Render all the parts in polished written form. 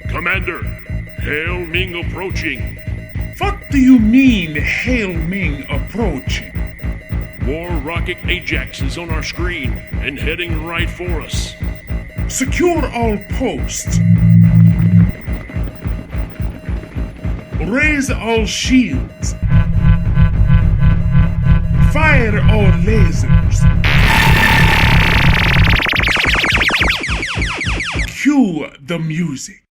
Commander, Hail Ming approaching. What do you mean, Hail Ming approaching? War rocket Ajax is on our screen and heading right for us. Secure all posts. Raise all shields. Fire all lasers. Cue the music.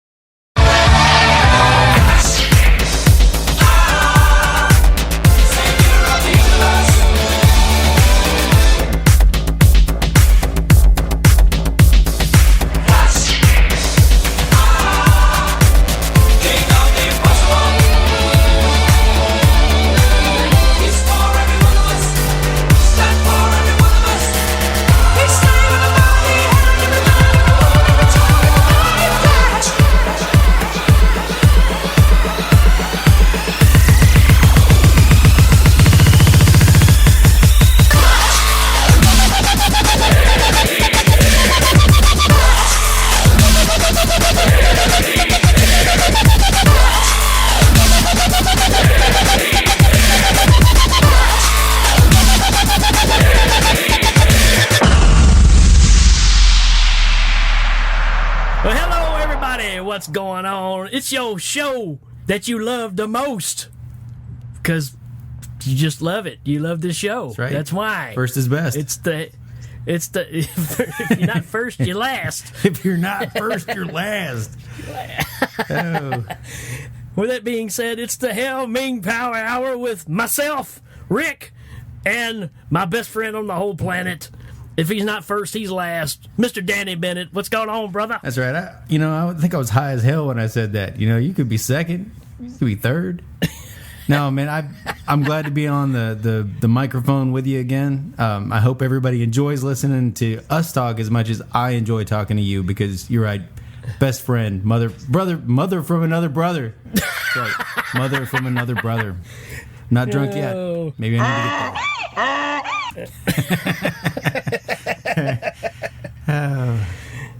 What's going on? It's your show that you love the most because you just love it. You love this show. That's right. That's why. First is best. It's the if you're not first, you're last. If you're not first, you're last. Oh. With that being said, it's the Hell Ming Power Hour with myself, Rick, and my best friend on the whole planet. If he's not first, he's last. Mr. Danny Bennett, what's going on, brother? That's right. I think I was high as hell when I said that. You could be second. You could be third. No, man, I'm glad to be on the microphone with you again. I hope everybody enjoys listening to us talk as much as I enjoy talking to you because you're right. Best friend, mother from another brother. That's right. Mother from another brother. I'm not drunk yet. Maybe I need to get there.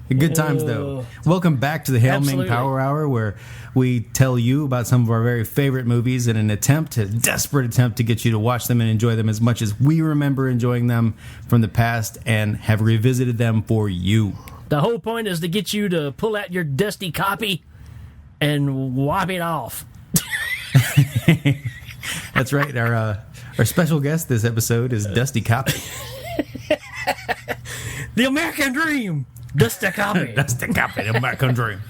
Good times though. Welcome back to the Hail Ming Power Hour, where we tell you about some of our very favorite movies in a desperate attempt to get you to watch them and enjoy them as much as we remember enjoying them from the past and have revisited them for you. The whole point is to get you to pull out your dusty copy and wipe it off. That's right. Our special guest this episode is Dusty Copy. The American Dream. Dusty Copy. Dusty Copy, the American Dream.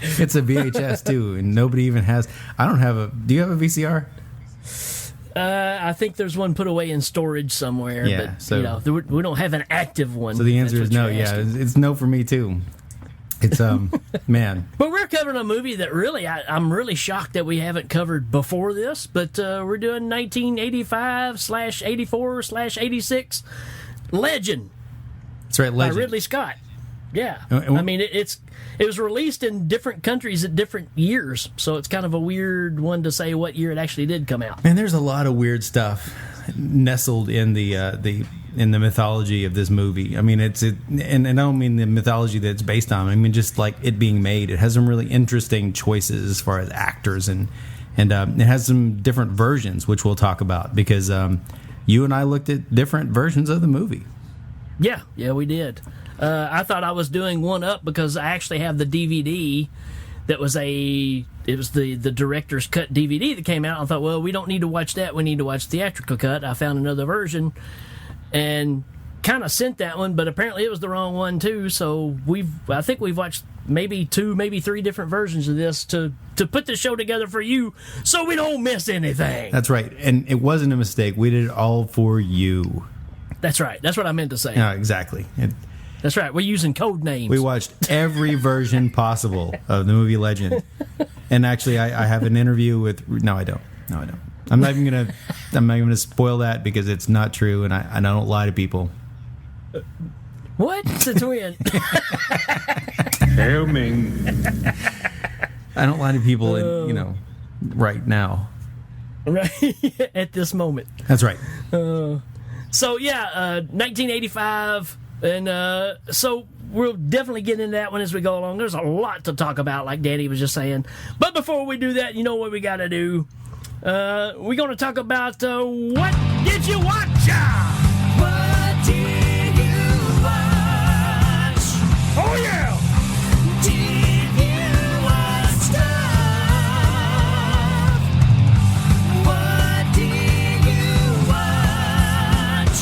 It's a VHS too, and nobody even has. I don't have a. Do you have a VCR? I think there's one put away in storage somewhere. Yeah, but so we don't have an active one. So the answer is no. Yeah, it's no for me too. It's man. But we're covering a movie that really I'm really shocked that we haven't covered before this. But we're doing 1985/84/86 Legend. That's right, Legend by Ridley Scott. Yeah, I mean it was released in different countries at different years, so it's kind of a weird one to say what year it actually did come out. Man, there's a lot of weird stuff nestled in the mythology of this movie. I mean, and I don't mean the mythology that it's based on. I mean, just like it being made, it has some really interesting choices as far as actors, and it has some different versions, which we'll talk about because you and I looked at different versions of the movie. Yeah, we did. I thought I was doing one up because I actually have the DVD that was the director's cut DVD that came out. I thought, well, we don't need to watch that. We need to watch the theatrical cut. I found another version and kind of sent that one, but apparently it was the wrong one too. So I think we've watched maybe 2, maybe 3 different versions of this to put the show together for you so we don't miss anything. That's right. And it wasn't a mistake. We did it all for you. That's right. That's what I meant to say. No, exactly. That's right. We're using code names. We watched every version possible of the movie Legend. And actually, I have an interview with... No, I don't. I'm not even gonna spoil that because it's not true, and I don't lie to people. What? Since when? Hail Ming. I don't lie to people, right now. Right at this moment. That's right. 1985, and so we'll definitely get into that one as we go along. There's a lot to talk about, like Danny was just saying. But before we do that, you know what we got to do? We're going to talk about what did you watch? What did you watch? Oh, yeah! Did you watch stuff? What did you watch?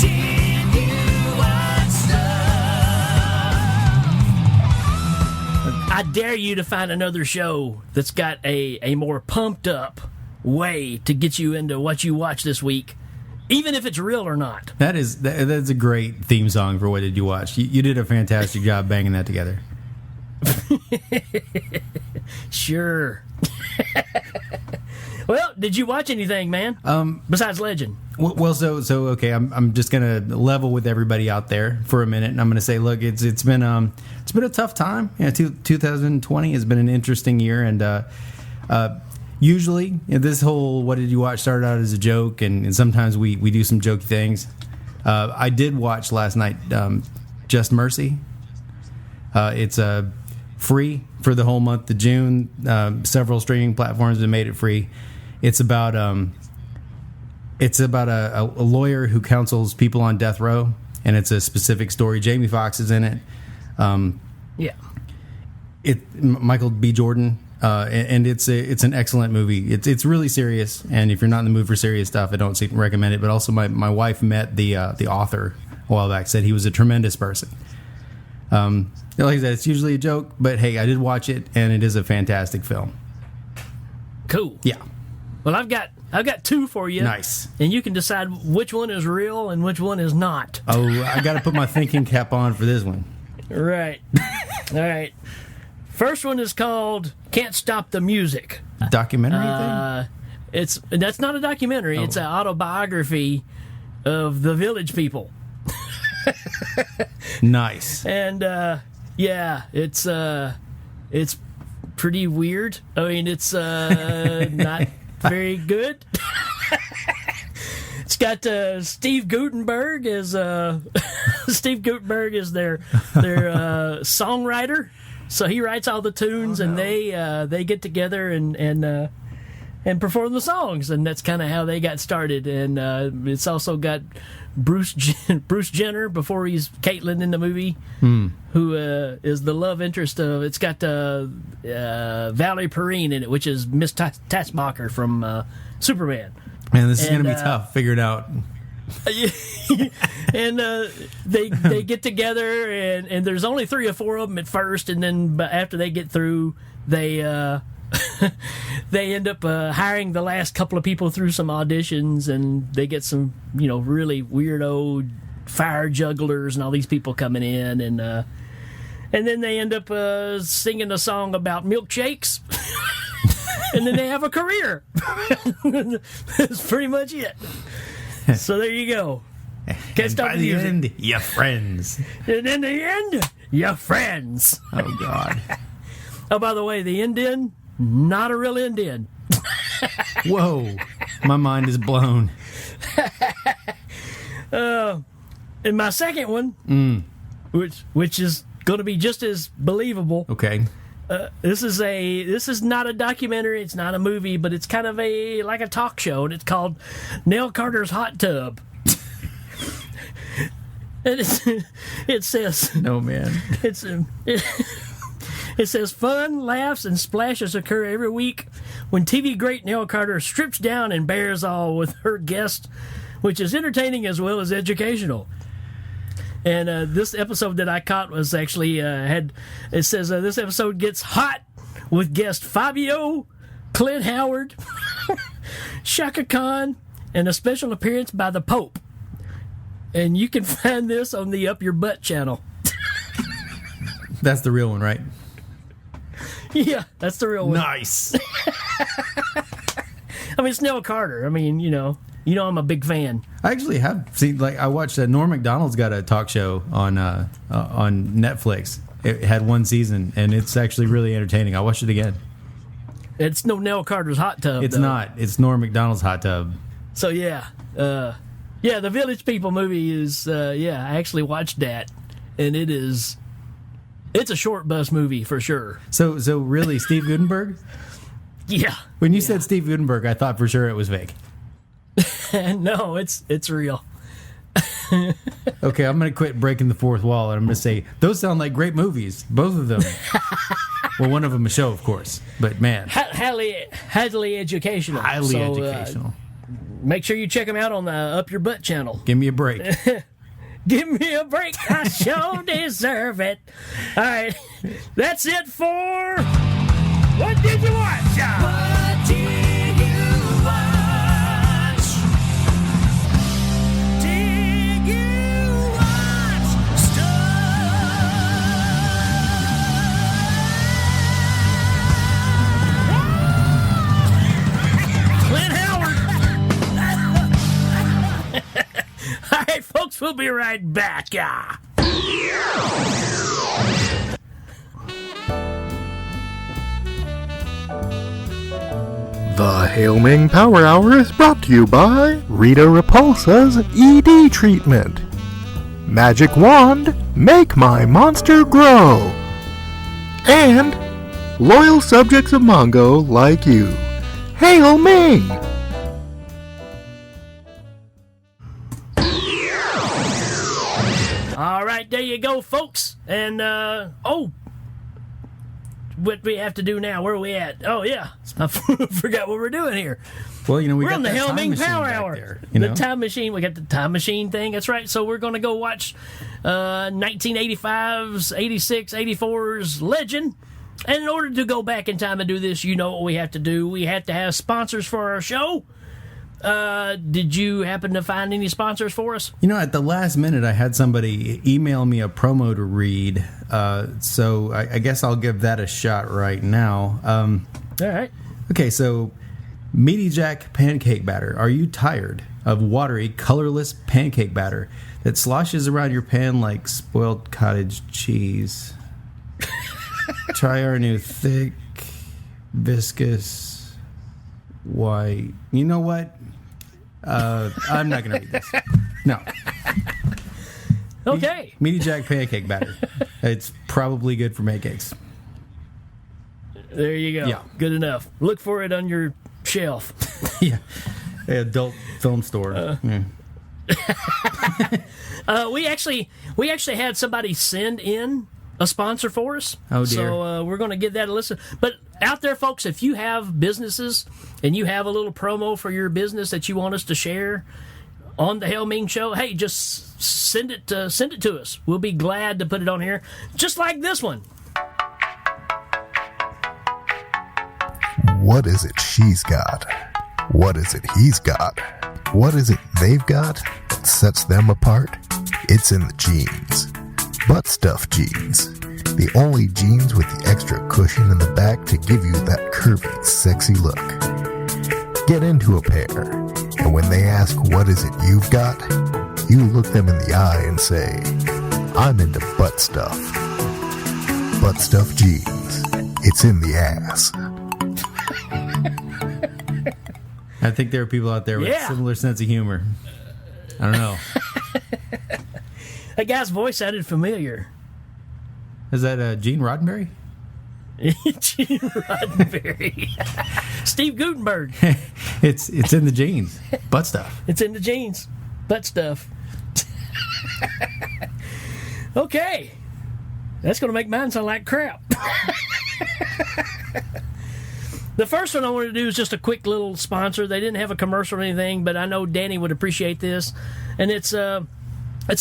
Did you watch stuff? I dare you to find another show that's got a more pumped up way to get you into what you watch this week, even if it's real or not. That's a great theme song for What Did You Watch? You did a fantastic job banging that together. Sure. Well, did you watch anything, man? Besides Legend? Well, so okay. I'm just gonna level with everybody out there for a minute, and I'm gonna say, look, it's been a tough time. 2020 has been an interesting year, and usually this whole What Did You Watch started out as a joke, and sometimes we do some jokey things. I did watch last night, Just Mercy. It's free for the whole month of June. Several streaming platforms have made it free. It's about a lawyer who counsels people on death row, and it's a specific story. Jamie Foxx is in it. Michael B. Jordan, and it's an excellent movie. It's really serious, and if you're not in the mood for serious stuff, I don't recommend it. But also, my wife met the author a while back. Said he was a tremendous person. Like I said, it's usually a joke, but hey, I did watch it, and it is a fantastic film. Cool. Yeah. Well, I've got two for you. Nice. And you can decide which one is real and which one is not. Oh, I got to put my thinking cap on for this one. Right. All right. First one is called Can't Stop the Music. Documentary thing? That's not a documentary. It's an autobiography of the Village People. Nice. And it's pretty weird. I mean, it's not very good. It's got Steve Guttenberg as their songwriter. So he writes all the tunes, and they get together and perform the songs, and that's kind of how they got started. And it's also got Bruce Jenner before he's Caitlyn in the movie, who is the love interest of. It's got Valerie Perrine in it, which is Miss Taskmaster from Superman. Man, this is going to be tough. Figure it out. And they get together, and there's only 3 or 4 of them at first, and then after they get through, they they end up hiring the last couple of people through some auditions, and they get some really weirdo fire jugglers and all these people coming in, and then they end up singing a song about milkshakes. And then they have a career. That's pretty much it. So there you go. Can't stop by the end, you're friends. And in the end, you're friends. Oh, God. Oh, by the way, the Indian, not a real Indian. Whoa. My mind is blown. And my second one, which is going to be just as believable. Okay. This is not a documentary. It's not a movie, but it's kind of like a talk show, and it's called Nell Carter's Hot Tub. And it says, no, man. It says fun, laughs, and splashes occur every week when TV great Nell Carter strips down and bears all with her guest, which is entertaining as well as educational. And this episode that I caught was actually it says this episode gets hot with guest Fabio, Clint Howard, Shaka Khan, and a special appearance by the Pope. And you can find this on the Up Your Butt channel. That's the real one, right? Yeah, that's the real one. Nice. I mean, it's Nell Carter. I mean, I'm a big fan. I actually have seen, I watched Norm Macdonald's got a talk show on Netflix. It had 1 season, and it's actually really entertaining. I watched it again. It's no Nell Carter's Hot Tub. It's though. not. It's Norm Macdonald's Hot Tub. So yeah, Yeah, the Village People movie is, I actually watched that, and it's a short bus movie for sure. So really, Steve Gutenberg? Yeah. When you said Steve Gutenberg, I thought for sure it was fake. No, it's real. Okay, I'm going to quit breaking the fourth wall, and I'm going to say, those sound like great movies. Both of them. Well, one of them a show, of course. But, man. Highly educational. Highly educational. Make sure you check them out on the Up Your Butt channel. Give me a break. Give me a break. I sure deserve it. All right. That's it for What Did You Watch? What did you watch? Did you watch stuff? Clint Howard. All right, folks, we'll be right back. The Hail Ming Power Hour is brought to you by Rita Repulsa's ED treatment. Magic Wand, make my monster grow. And loyal subjects of Mongo like you. Hail Ming! All right, there you go, folks. And, what we have to do now? Where are we at? Oh, yeah. I forgot what we're doing here. Well, you know, We're got on the that Hail time Ming machine Power back Hour. there, The time machine. We got the time machine thing. That's right. So we're going to go watch 1985's, 86, 84's Legend. And in order to go back in time and do this, you know what we have to do. We have to have sponsors for our show. Did you happen to find any sponsors for us? You know, at the last minute, I had somebody email me a promo to read, so I guess I'll give that a shot right now. All right. Okay, so Meaty Jack pancake batter. Are you tired of watery, colorless pancake batter that sloshes around your pan like spoiled cottage cheese? Try our new thick, viscous, white. You know what? I'm not going to read this. No. Okay. Meaty Jack pancake batter. It's probably good for pancakes. There you go. Yeah. Good enough. Look for it on your shelf. Yeah. Adult film store. We actually had somebody send in a sponsor for us. Oh, dear. So we're going to give that a listen. But out there, folks, if you have businesses and you have a little promo for your business that you want us to share on the Hail Ming Show, hey, just send it to us. We'll be glad to put it on here, just like this one. What is it she's got? What is it he's got? What is it they've got that sets them apart? It's in the jeans. Butt stuff jeans. The only jeans with the extra cushion in the back to give you that curvy, sexy look. Get into a pair, and when they ask what is it you've got, you look them in the eye and say, I'm into butt stuff. Butt stuff jeans. It's in the ass. I think there are people out there with a similar sense of humor. I don't know. That guy's voice sounded familiar. Is that Gene Roddenberry? Gene Roddenberry. Steve Gutenberg. It's in the jeans. Butt stuff. It's in the jeans. Butt stuff. Okay. That's going to make mine sound like crap. The first one I wanted to do is just a quick little sponsor. They didn't have a commercial or anything, but I know Danny would appreciate this. And it's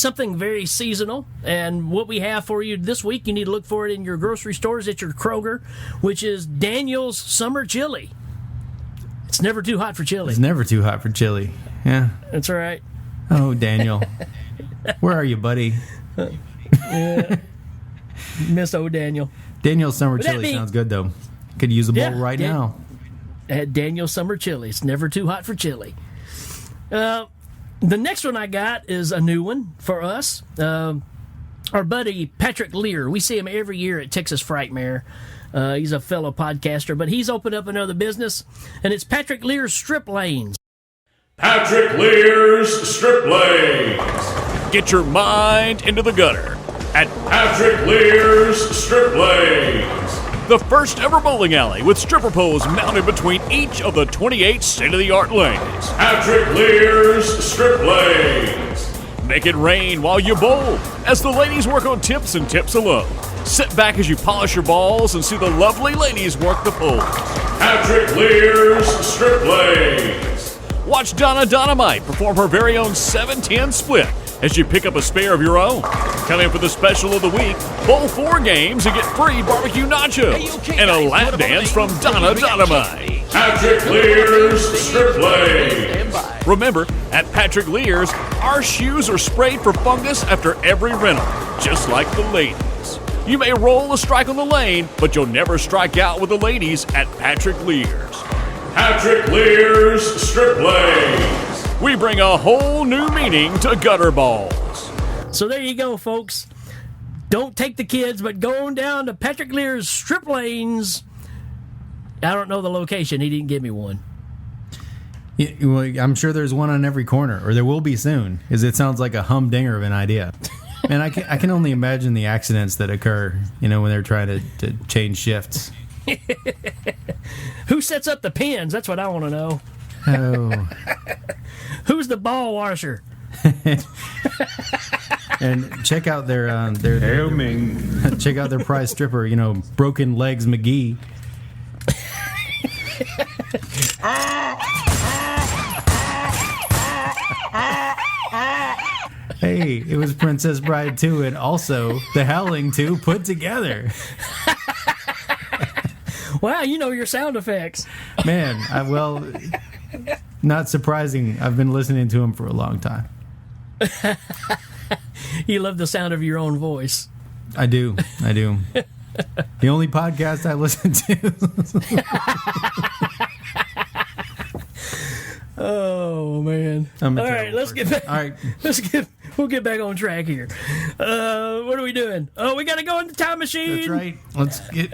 something very seasonal. And what we have for you this week, you need to look for it in your grocery stores at your Kroger, which is Daniel's Summer Chili. It's never too hot for chili. It's never too hot for chili. Yeah. That's all right. Oh, Daniel. Where are you, buddy? Miss old Daniel. Daniel's Summer Chili sounds good, though. Could use a bowl right now. At Daniel's Summer Chili. It's never too hot for chili. The next one I got is a new one for us. Our buddy Patrick Lear. We see him every year at Texas Frightmare. He's a fellow podcaster, but he's opened up another business, and it's Patrick Lear's Strip Lanes. Patrick Lear's Strip Lanes. Get your mind into the gutter at Patrick Lear's Strip Lanes. The first ever bowling alley with stripper poles mounted between each of the 28 state-of-the-art lanes. Patrick Lear's Strip Lanes. Make it rain while you bowl as the ladies work on tips and tips alone. Sit back as you polish your balls and see the lovely ladies work the poles. Patrick Lear's Strip Lanes. Watch Donna Dynamite perform her very own 7-10 split as you pick up a spare of your own. Come in for the special of the week, bowl 4 games and get free barbecue nachos and a lap dance from Donna Dynamite. Patrick Lear's Strip Lanes. Remember, at Patrick Lear's, our shoes are sprayed for fungus after every rental, just like the ladies. You may roll a strike on the lane, but you'll never strike out with the ladies at Patrick Lear's. Patrick Lear's Strip Lanes. We bring a whole new meaning to gutter balls. So there you go, folks. Don't take the kids, but go on down to Patrick Lear's Strip Lanes. I don't know the location. He didn't give me one. Yeah, well, I'm sure there's one on every corner, or there will be soon, because it sounds like a humdinger of an idea. And I can only imagine the accidents that occur, when they're trying to change shifts. Who sets up the pins? That's what I want to know. Oh. Who's the ball washer? And check out their Ming. check out their prize stripper, Broken Legs McGee. Hey, it was Princess Bride 2 and also The Howling 2 put together. Wow, you know your sound effects. Man, not surprising. I've been listening to him for a long time. You love the sound of your own voice. I do. The only podcast I listen to. Oh man! All right, let's get back. All right, We'll get back on track here. What are we doing? Oh, we got to go in the time machine. That's right. Let's get.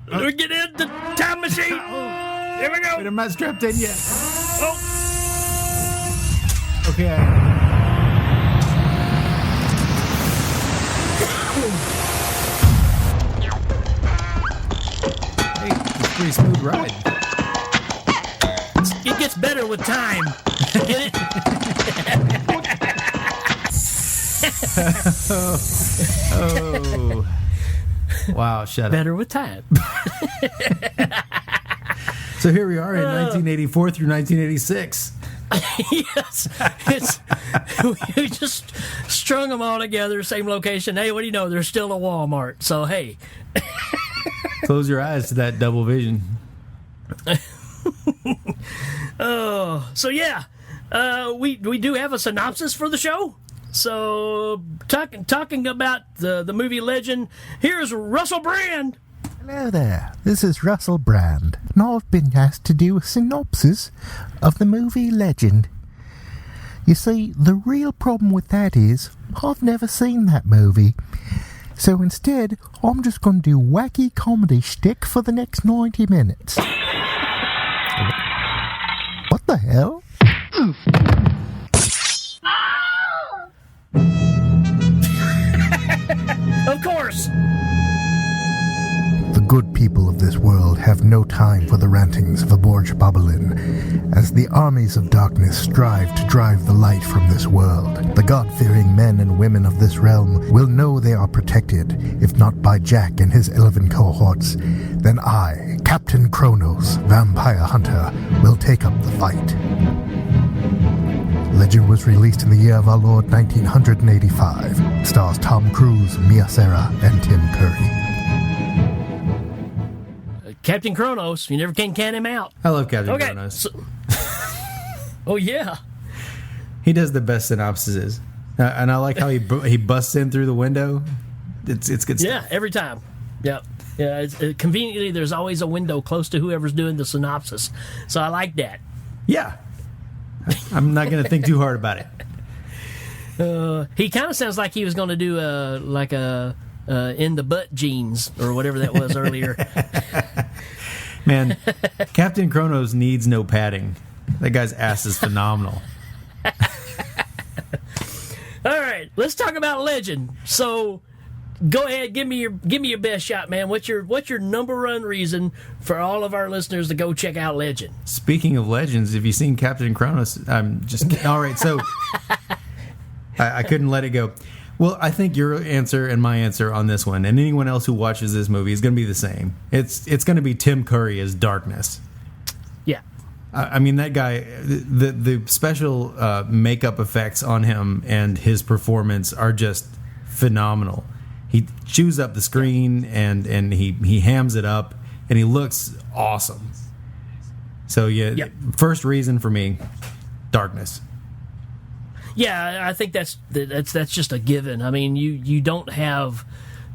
We get in the time machine. Here we go. Wait, I'm not strapped in yet. Oh. Okay. Hey, it's a pretty smooth ride. It gets better with time. Get it? Oh. Wow, shut up. Better with time. So here we are in 1984 through 1986. Yes. We just strung them all together, same location. Hey, what do you know? There's still a Walmart. So, hey. Close your eyes to that double vision. So yeah, we do have a synopsis for the show. So talking about the movie Legend, here's Russell Brand. Hello there, this is Russell Brand, and I've been asked to do a synopsis of the movie Legend. You see, the real problem with that is, I've never seen that movie. So instead, I'm just going to do wacky comedy shtick for the next 90 minutes. What the hell? Of course. The good people of this world have no time for the rantings of a Borgia Bobolin, as the armies of darkness strive to drive the light from this world. The God-fearing men and women of this realm will know they are protected, if not by Jack and his 11 cohorts, then I, Captain Kronos, Vampire Hunter, will take up the fight. Legend was released in the year of our Lord 1985. Stars Tom Cruise, Mia Sara, and Tim Curry. Captain Kronos, you never can him out. I love Captain Kronos. Oh yeah, he does the best synopsises, and I like how he busts in through the window. It's good stuff. Yeah, every time. Yep. Yeah, conveniently there's always a window close to whoever's doing the synopsis, so I like that. Yeah, I'm not going to think too hard about it. He kind of sounds like he was going to do in the butt jeans or whatever that was earlier. Man, Captain Kronos needs no padding. That guy's ass is phenomenal. All right, let's talk about Legend. So, go ahead, give me your best shot, man. What's your number one reason for all of our listeners to go check out Legend? Speaking of legends, have you seen Captain Kronos? I'm just all right. So I couldn't let it go. Well, I think your answer and my answer on this one, and anyone else who watches this movie, is going to be the same. It's going to be Tim Curry as Darkness. Yeah. I mean, that guy, the special makeup effects on him and his performance are just phenomenal. He chews up the screen and he hams it up, and he looks awesome. So, yeah, First reason for me, Darkness. Yeah, I think that's just a given. I mean, you don't have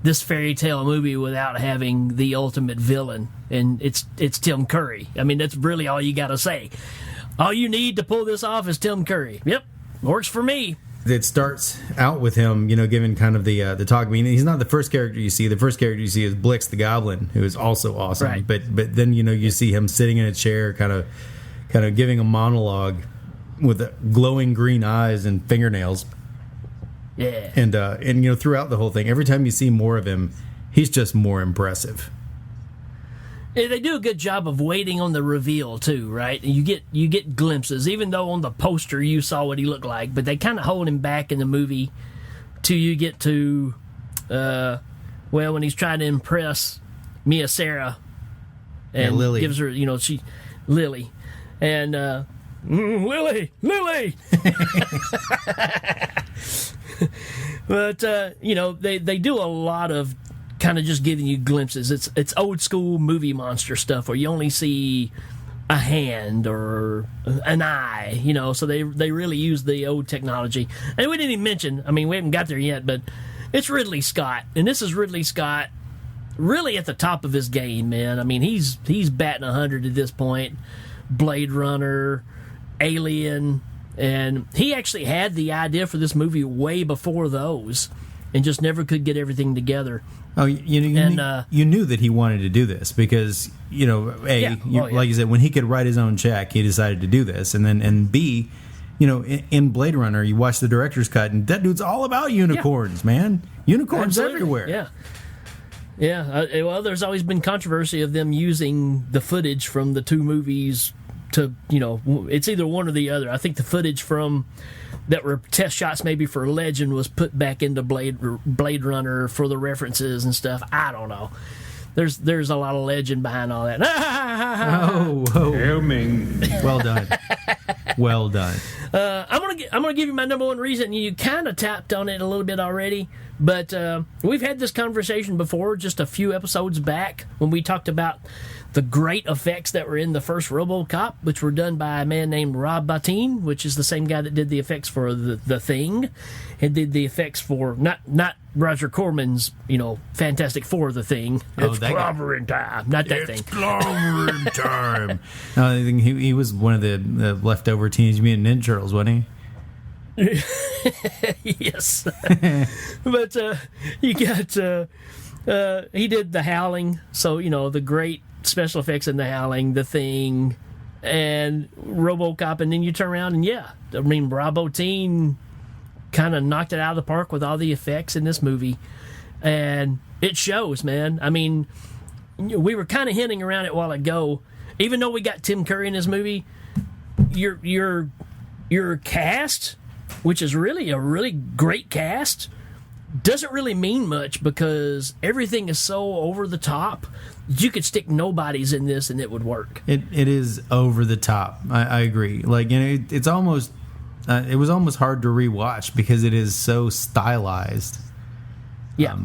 this fairy tale movie without having the ultimate villain, and it's Tim Curry. I mean, that's really all you got to say. All you need to pull this off is Tim Curry. Yep, works for me. It starts out with him, giving kind of the talk. I mean, he's not the first character you see. The first character you see is Blix the Goblin, who is also awesome. Right. But then you see him sitting in a chair, kind of giving a monologue with glowing green eyes and fingernails. Yeah. And throughout the whole thing, every time you see more of him, he's just more impressive. Yeah, they do a good job of waiting on the reveal too, right? You get glimpses, even though on the poster you saw what he looked like, but they kind of hold him back in the movie till you get to, when he's trying to impress Mia Sarah and Lily gives her, Lily, and Lily. But they do a lot of kind of just giving you glimpses. It's old school movie monster stuff where you only see a hand or an eye, so they really use the old technology. And we didn't even mention, I mean, we haven't got there yet, but it's Ridley Scott, and this is Ridley Scott really at the top of his game, man. I mean, he's batting 100 at this point. Blade Runner, Alien, and he actually had the idea for this movie way before those and just never could get everything together. Oh, you knew that he wanted to do this because, like you said, when he could write his own check, he decided to do this. And B, in Blade Runner, you watch the director's cut, and that dude's all about unicorns, man. Unicorns everywhere. Yeah. Yeah, there's always been controversy of them using the footage from the two movies to, it's either one or the other. I think the footage from that were test shots maybe for Legend was put back into Blade Runner for the references and stuff. I don't know. There's a lot of legend behind all that. Hail Ming. Well done. Well done. I'm gonna give you my number one reason. You kind of tapped on it a little bit already, but we've had this conversation before, just a few episodes back when we talked about the great effects that were in the first RoboCop, which were done by a man named Rob Bottin, which is the same guy that did the effects for the Thing, and did the effects for not Roger Corman's Fantastic Four, The Thing. It's clobbering time, not that thing. It's clobbering time. No, I think he was one of the leftover Teenage Mutant Ninja Turtles, wasn't he? Yes. But you got he did The Howling, so the great special effects in The Howling, The Thing, and RoboCop, and then you turn around and Rob Bottin kind of knocked it out of the park with all the effects in this movie, and it shows, man. I mean, we were kind of hinting around it a while ago. Even though we got Tim Curry in this movie, your cast, which is really a really great cast, doesn't really mean much because everything is so over the top. You could stick nobodies in this and it would work. It is over the top. I agree. Like, it's almost it was almost hard to rewatch because it is so stylized. Yeah.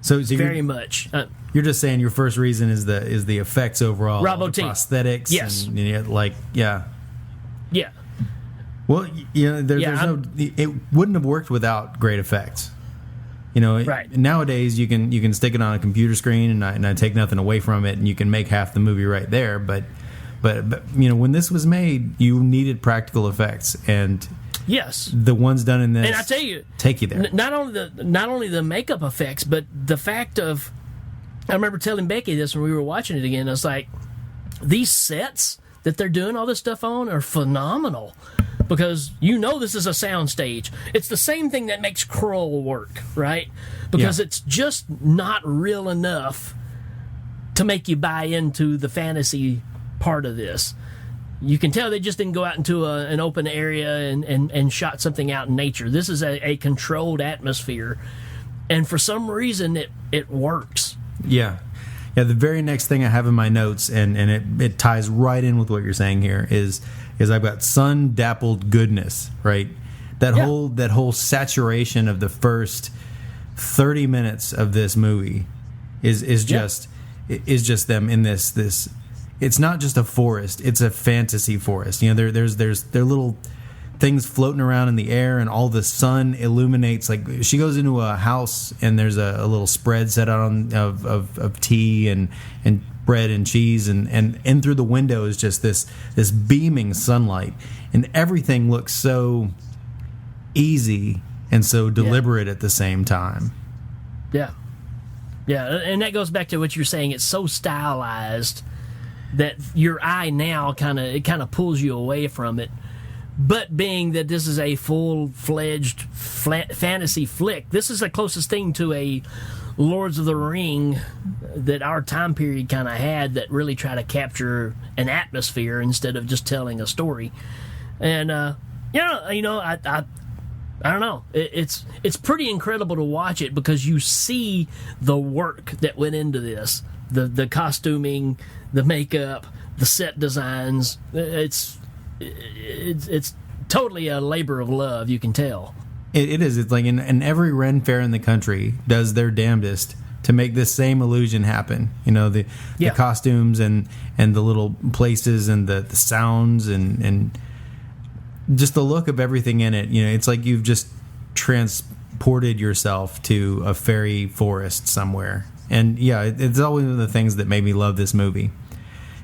So very much. You're just saying your first reason is the effects overall, Rob the Bottin. prosthetics. Yes. And, Yeah. Well, it wouldn't have worked without great effects. Right. Nowadays you can stick it on a computer screen and I take nothing away from it, and you can make half the movie right there. But when this was made, you needed practical effects, and yes, the ones done in this, and I tell you, take you there. Not only the makeup effects, but the fact of, I remember telling Becky this when we were watching it again. I was like, these sets that they're doing all this stuff on are phenomenal. Because this is a sound stage. It's the same thing that makes Kroll work, right? Because it's just not real enough to make you buy into the fantasy part of this. You can tell they just didn't go out into an open area and shot something out in nature. This is a controlled atmosphere. And for some reason, it works. Yeah. Yeah, the very next thing I have in my notes, and it ties right in with what you're saying here, is I've got sun-dappled goodness, right? That whole saturation of the first 30 minutes of this movie is just them in this. It's not just a forest; it's a fantasy forest. You know, there are little things floating around in the air, and all the sun illuminates. Like, she goes into a house, and there's a little spread set out of tea and bread and cheese, and in through the window is just this beaming sunlight, and everything looks so easy and so deliberate at the same time. Yeah, and that goes back to what you're saying. It's so stylized that your eye now kind of pulls you away from it. But being that this is a full-fledged fantasy flick, this is the closest thing to a Lords of the Ring that our time period kind of had, that really try to capture an atmosphere instead of just telling a story. And I don't know. It's pretty incredible to watch it because you see the work that went into this, the costuming, the makeup, the set designs. It's totally a labor of love. You can tell. It is. It's like in every Ren fair in the country does their damnedest to make this same illusion happen. You know, the costumes and the little places and the sounds and just the look of everything in it. You know, it's like you've just transported yourself to a fairy forest somewhere. And it's always one of the things that made me love this movie.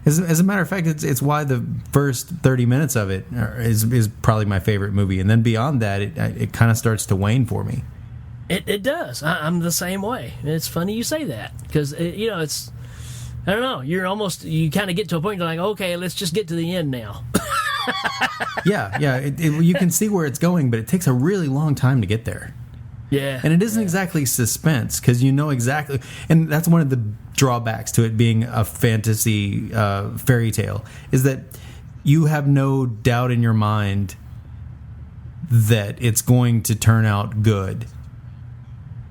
As a matter of fact, it's why the first 30 minutes of it is probably my favorite movie, and then beyond that, it kind of starts to wane for me. It does. I'm the same way. It's funny you say that because it's, I don't know. You kind of get to a point you're like, okay, let's just get to the end now. You can see where it's going, but it takes a really long time to get there. Yeah. And it isn't exactly suspense because you know exactly, and that's one of the drawbacks to it being a fantasy fairy tale, is that you have no doubt in your mind that it's going to turn out good.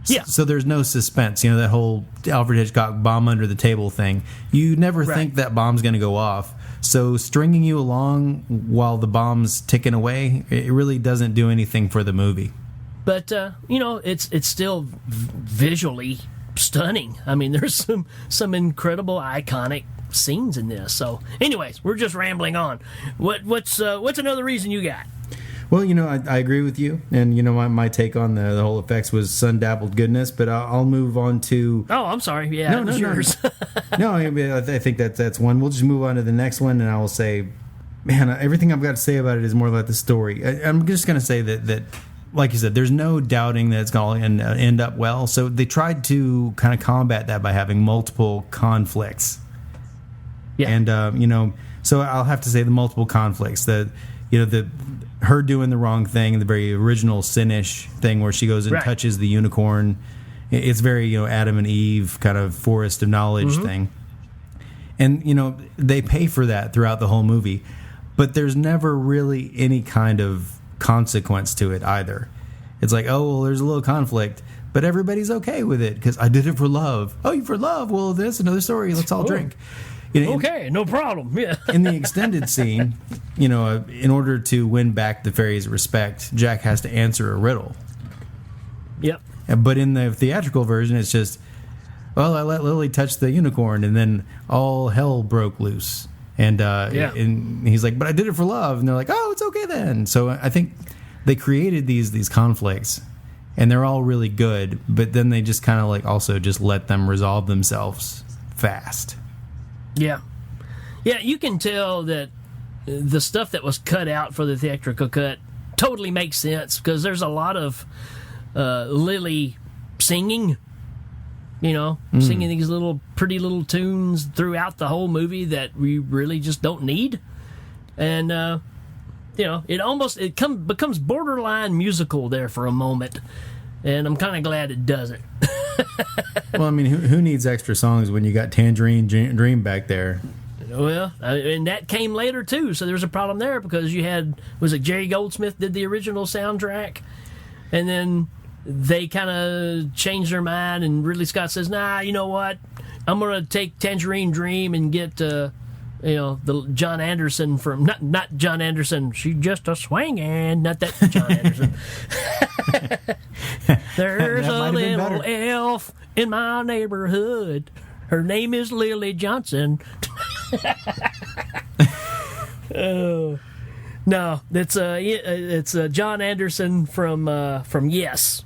Yeah. So there's no suspense. You know, that whole Alfred Hitchcock bomb under the table thing. You never think that bomb's going to go off. So stringing you along while the bomb's ticking away, it really doesn't do anything for the movie. But it's still visually stunning. I mean, there's some incredible iconic scenes in this. So, anyways, we're just rambling on. What's another reason you got? Well, I agree with you, and my take on the whole effects was sun-dappled goodness. But I'll move on to. Oh, I'm sorry. Yeah, no, yours. No, I think that's one. We'll just move on to the next one, and I will say, man, everything I've got to say about it is more about the story. I'm just going to say that. Like you said, there's no doubting that it's going to end up well. So they tried to kind of combat that by having multiple conflicts. Yeah. And, so I'll have to say the multiple conflicts. Her doing the wrong thing, the very original Sin-ish thing where she goes and touches the unicorn. It's very, Adam and Eve kind of forest of knowledge thing. And, they pay for that throughout the whole movie. But there's never really any kind of consequence to it either. It's like, oh, well, there's a little conflict, but everybody's okay with it because I did it for love. Oh, you for love? Well, that's another story. Let's all drink. Okay, no problem. Yeah. In the extended scene, in order to win back the fairy's respect, Jack has to answer a riddle. Yep. But in the theatrical version, it's just, well, I let Lily touch the unicorn, and then all hell broke loose. And and he's like, but I did it for love. And they're like, oh, it's okay then. So I think they created these conflicts, and they're all really good. But then they just kind of like also just let them resolve themselves fast. Yeah. Yeah, you can tell that the stuff that was cut out for the theatrical cut totally makes sense because there's a lot of Lily singing. Singing these little pretty little tunes throughout the whole movie that we really just don't need. and it becomes borderline musical there for a moment, and I'm kind of glad it doesn't. Well, I mean, who needs extra songs when you got Tangerine Dream back there? Well, and that came later too, so there's a problem there because you had, was it Jerry Goldsmith did the original soundtrack, and then they kind of changed their mind, and Ridley Scott says, "Nah, you know what? I'm gonna take Tangerine Dream and get the John Anderson from not John Anderson. She's just a swingin', not that John Anderson. There's a little elf in my neighborhood. Her name is Lily Johnson." Oh no, it's John Anderson from Yes,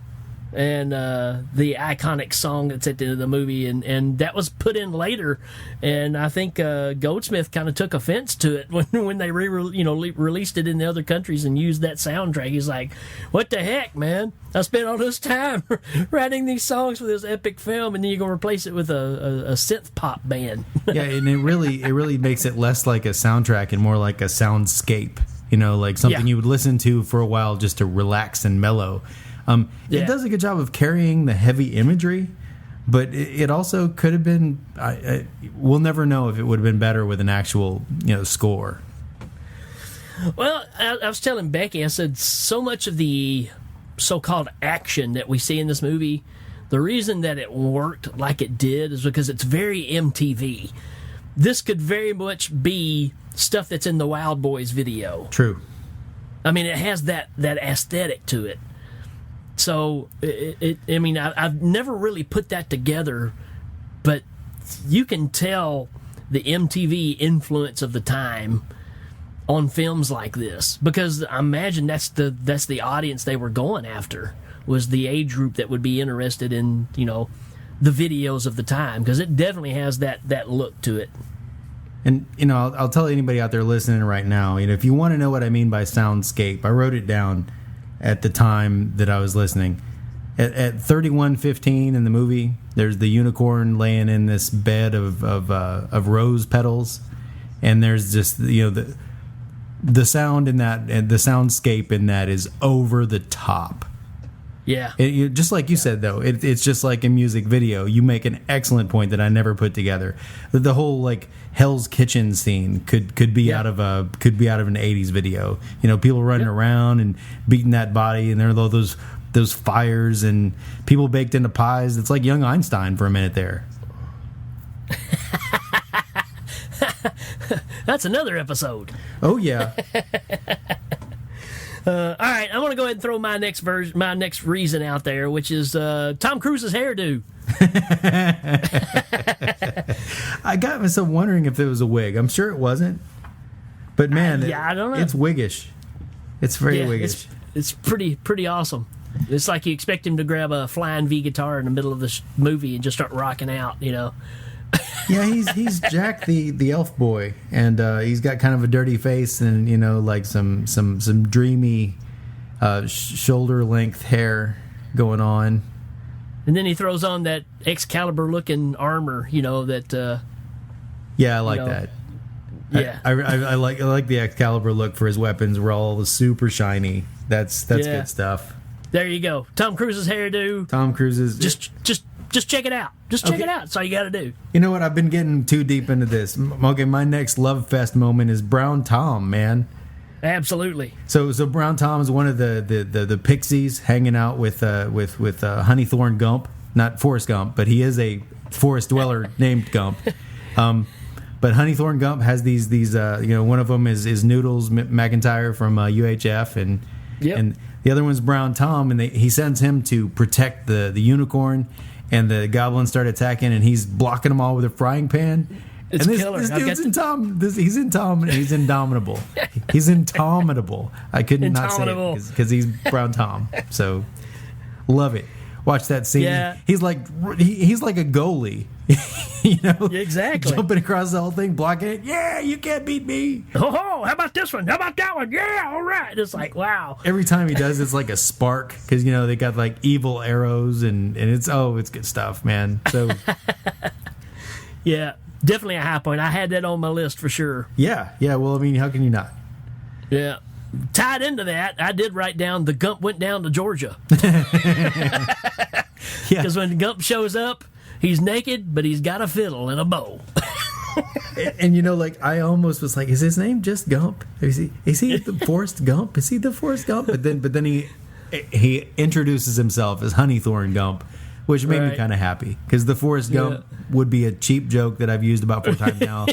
and the iconic song that's at the end of the movie, and that was put in later, and I think Goldsmith kind of took offense to it when they released it in the other countries and used that soundtrack. He's like, "What the heck, man? I spent all this time writing these songs for this epic film, and then you're gonna replace it with a synth pop band." Yeah, and it really makes it less like a soundtrack and more like a soundscape. Like something you would listen to for a while just to relax and mellow. It does a good job of carrying the heavy imagery, but it also could have been. We'll never know if it would have been better with an actual score. Well, I was telling Becky, I said so much of the so-called action that we see in this movie, the reason that it worked like it did is because it's very MTV. This could very much be stuff that's in the Wild Boys video. True. I mean, it has that aesthetic to it. So, I've never really put that together, but you can tell the MTV influence of the time on films like this, because I imagine that's the audience they were going after, was the age group that would be interested in the videos of the time, because it definitely has that look to it. And I'll tell anybody out there listening right now, if you want to know what I mean by soundscape, I wrote it down at the time that I was listening. At 31:15 in the movie, there's the unicorn laying in this bed of rose petals, and there's just the sound in that, and the soundscape in that is over the top. Yeah. Just like you said, though, it's just like a music video. You make an excellent point that I never put together. The whole like Hell's Kitchen scene could be out of an 80s video. People running around and beating that body, and there are those fires and people baked into pies. It's like young Einstein for a minute there. That's another episode. Oh yeah. All right, I'm gonna go ahead and throw my next reason out there, which is Tom Cruise's hairdo. I got myself wondering if it was a wig. I'm sure it wasn't, but man, I don't know. It's wiggish. It's very wiggish. It's pretty awesome. It's like you expect him to grab a flying V guitar in the middle of this movie and just start rocking out. Yeah, he's Jack the elf boy, and he's got kind of a dirty face and like some dreamy shoulder length hair going on. And then he throws on that Excalibur looking armor, that. Yeah, I like that. Yeah, I like the Excalibur look for his weapons. Were all super shiny. That's good stuff. There you go. Tom Cruise's hairdo. Tom Cruise's Just check it out. Check it out. That's all you got to do. You know what? I've been getting too deep into this. Okay, my next love fest moment is Brown Tom, man. Absolutely. So Brown Tom is one of the pixies hanging out with Honeythorn Gump, not Forrest Gump, but he is a forest dweller named Gump. But Honeythorn Gump has these one of them is Noodles McIntyre from UHF, and the other one's Brown Tom, and he sends him to protect the unicorn. And the goblins start attacking, and he's blocking them all with a frying pan. It's and killer. This dude's in Tom. He's in Tom, and he's indomitable. He's intomitable. I couldn't not say it because he's Brown Tom. So love it. Watch that scene. Yeah. He's like a goalie. Exactly. Jumping across the whole thing, blocking it. Yeah, you can't beat me. Oh, how about this one? How about that one? Yeah, all right. It's like, wow. Every time he does, it's like a spark because they got like evil arrows and it's good stuff, man. So yeah, definitely a high point. I had that on my list for sure. Yeah. Well, I mean, how can you not? Yeah. Tied into that, I did write down the Gump went down to Georgia. Yeah. Because when Gump shows up, he's naked, but he's got a fiddle and a bow. And like I almost was like, is his name just Gump? Is he the Forrest Gump? Is he the Forrest Gump? But then he introduces himself as Honeythorn Gump, which made me kind of happy because the Forrest Gump would be a cheap joke that I've used about 4 times now.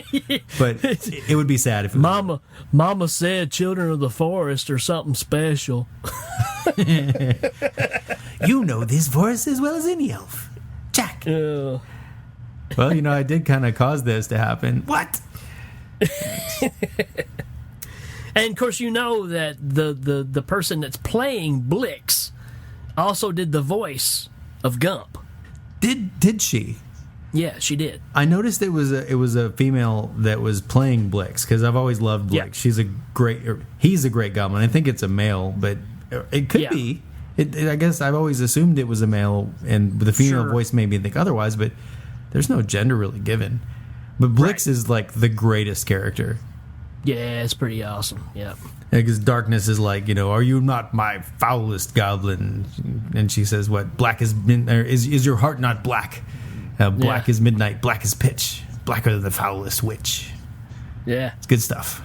But it would be sad if it was Mama said children of the forest are something special. You know this forest as well as any elf. Jack. Well, I did kind of cause this to happen. What? And of course, you know that the person that's playing Blix also did the voice of Gump. Did she? Yeah, she did. I noticed it was a female that was playing Blix because I've always loved Blix. Yeah. He's a great goblin. I think it's a male, but it could be. I guess I've always assumed it was a male, and the female voice made me think otherwise. But there's no gender really given. But Blix is like the greatest character. Yeah, it's pretty awesome. Yeah. Because Darkness is like, are you not my foulest goblin? And she says, what? Black is your heart not black? Black is midnight, black is pitch, blacker than the foulest witch. Yeah. It's good stuff.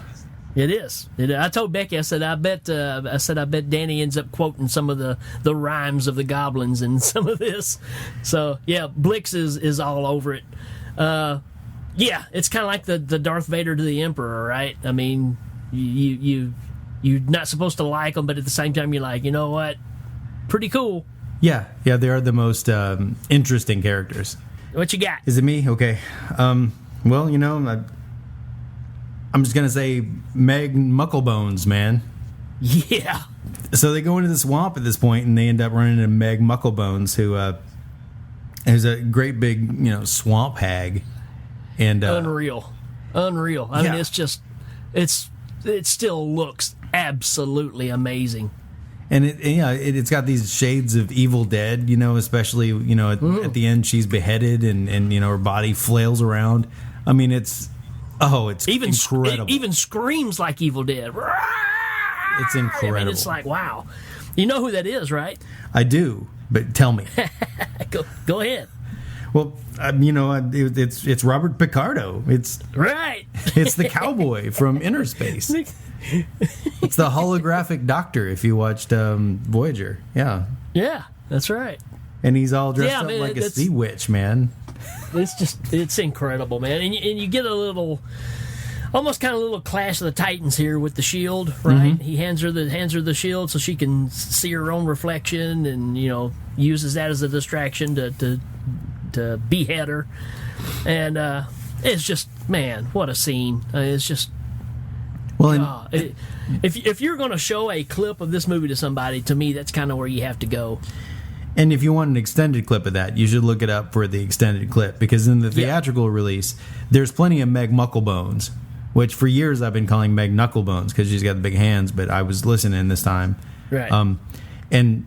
It is. I told Becky, I said I bet Danny ends up quoting some of the rhymes of the goblins in some of this. So yeah, Blix is all over it. Yeah, it's kind of like the Darth Vader to the Emperor, right? I mean, you're not supposed to like them, but at the same time, you're like, you know what? Pretty cool. Yeah, they are the most interesting characters. What you got? Is it me? Okay. Well, I'm just going to say Meg Mucklebones, man. Yeah. So they go into the swamp at this point, and they end up running into Meg Mucklebones, who is a great big, swamp hag. And Unreal. I mean, it's just, it still looks absolutely amazing. And it's got these shades of Evil Dead, especially, at the end she's beheaded and her body flails around. I mean, it's incredible. It even screams like Evil Dead. It's incredible. I mean, it's like, wow. You know who that is, right? I do, but tell me. Go ahead. Well, it's Robert Picardo. It's right. It's the cowboy from Inner Space. It's the holographic doctor. If you watched Voyager, yeah, that's right. And he's all dressed up like a sea witch, man. It's incredible, man. And you get a little, almost kind of a little Clash of the Titans here with the shield, right? Mm-hmm. He hands her the shield so she can see her own reflection, and uses that as a distraction to behead her. And it's just, man, what a scene. It's just, well, if you're going to show a clip of this movie to somebody, to me, that's kind of where you have to go. And if you want an extended clip of that, you should look it up for the extended clip, because in the theatrical release, there's plenty of Meg Mucklebones, which for years I've been calling Meg Knucklebones because she's got the big hands, but I was listening this time. Right. And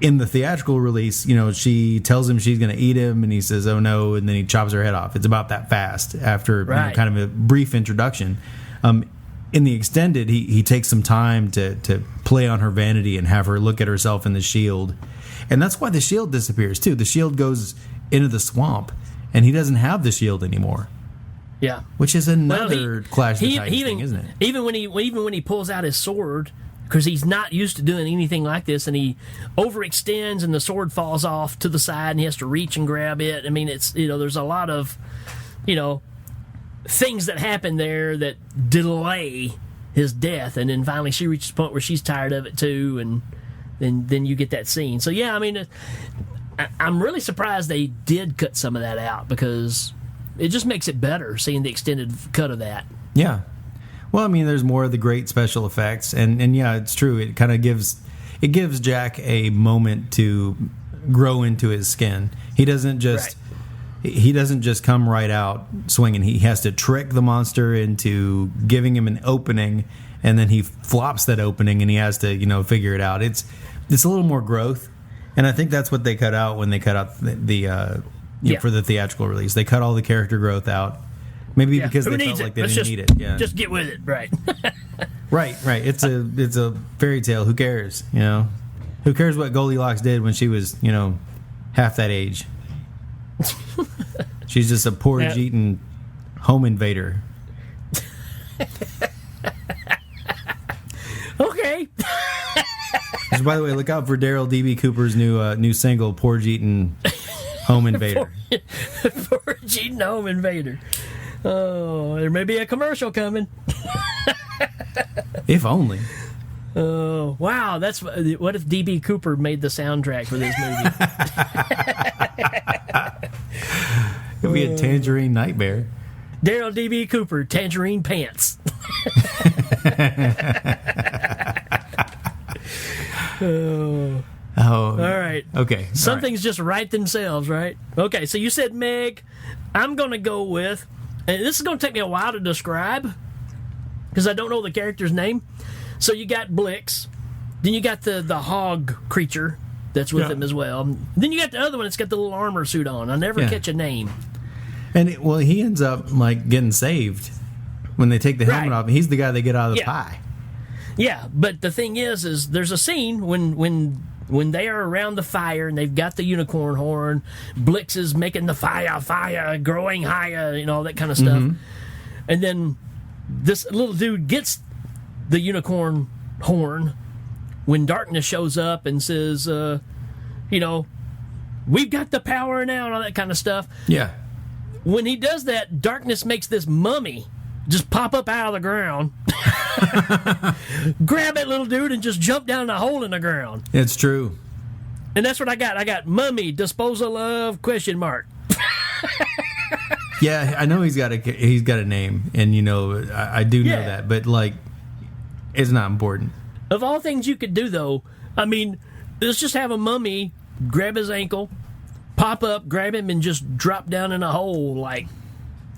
in the theatrical release, she tells him she's going to eat him, and he says, "Oh no," and then he chops her head off. It's about that fast after kind of a brief introduction. In the extended, he takes some time to play on her vanity and have her look at herself in the shield. And that's why the shield disappears, too. The shield goes into the swamp, and he doesn't have the shield anymore. Yeah. Which is another Clash of the Titans thing, isn't it? Even when he pulls out his sword, because he's not used to doing anything like this, and he overextends and the sword falls off to the side and he has to reach and grab it. I mean, it's, there's a lot of, things that happen there that delay his death, and then finally she reaches a point where she's tired of it too, and then you get that scene. So yeah, I mean, I'm really surprised they did cut some of that out, because it just makes it better seeing the extended cut of that. Yeah. Well, I mean, there's more of the great special effects, and yeah, it's true. It kind of gives Jack a moment to grow into his skin. He doesn't just come right out swinging. He has to trick the monster into giving him an opening, and then he flops that opening, and he has to figure it out. It's a little more growth, and I think that's what they cut out when they cut out the for the theatrical release. They cut all the character growth out. Maybe because they felt like they didn't need it. Yeah. Just get with it, right? Right. It's a fairy tale. Who cares? You know, who cares what Goldilocks did when she was, you know, half that age? She's just a porridge-eating home invader. Okay. So, by the way, look out for Daryl D.B. Cooper's new single, "Porridge-Eating Home Invader." Porridge-eating home invader. Oh, there may be a commercial coming. If only. Oh, wow. What if D.B. Cooper made the soundtrack for this movie? It'd be a tangerine nightmare. Daryl D.B. Cooper, tangerine pants. Oh. All right. Okay. Some things just write themselves, right? Okay, so you said Meg. I'm going to go with, and this is going to take me a while to describe because I don't know the character's name. So you got Blix. Then you got the hog creature that's with him as well. Then you got the other one that's got the little armor suit on. I never catch a name. And he ends up like getting saved when they take the helmet off. He's the guy they get out of the pie. Yeah, but the thing is there's a scene when they are around the fire and they've got the unicorn horn, Blix is making the fire growing higher, you know, all that kind of stuff. Mm-hmm. And then this little dude gets the unicorn horn when darkness shows up and says, you know, we've got the power now and all that kind of stuff. Yeah. When he does that, darkness makes this mummy just pop up out of the ground, grab that little dude, and just jump down the hole in the ground. It's true. And that's what I got. I got mummy, disposal of, ? Yeah, I know he's got a name, and you know I do know that, but like, it's not important. Of all things you could do, though, I mean, let's just have a mummy grab his ankle, pop up, grab him, and just drop down in a hole like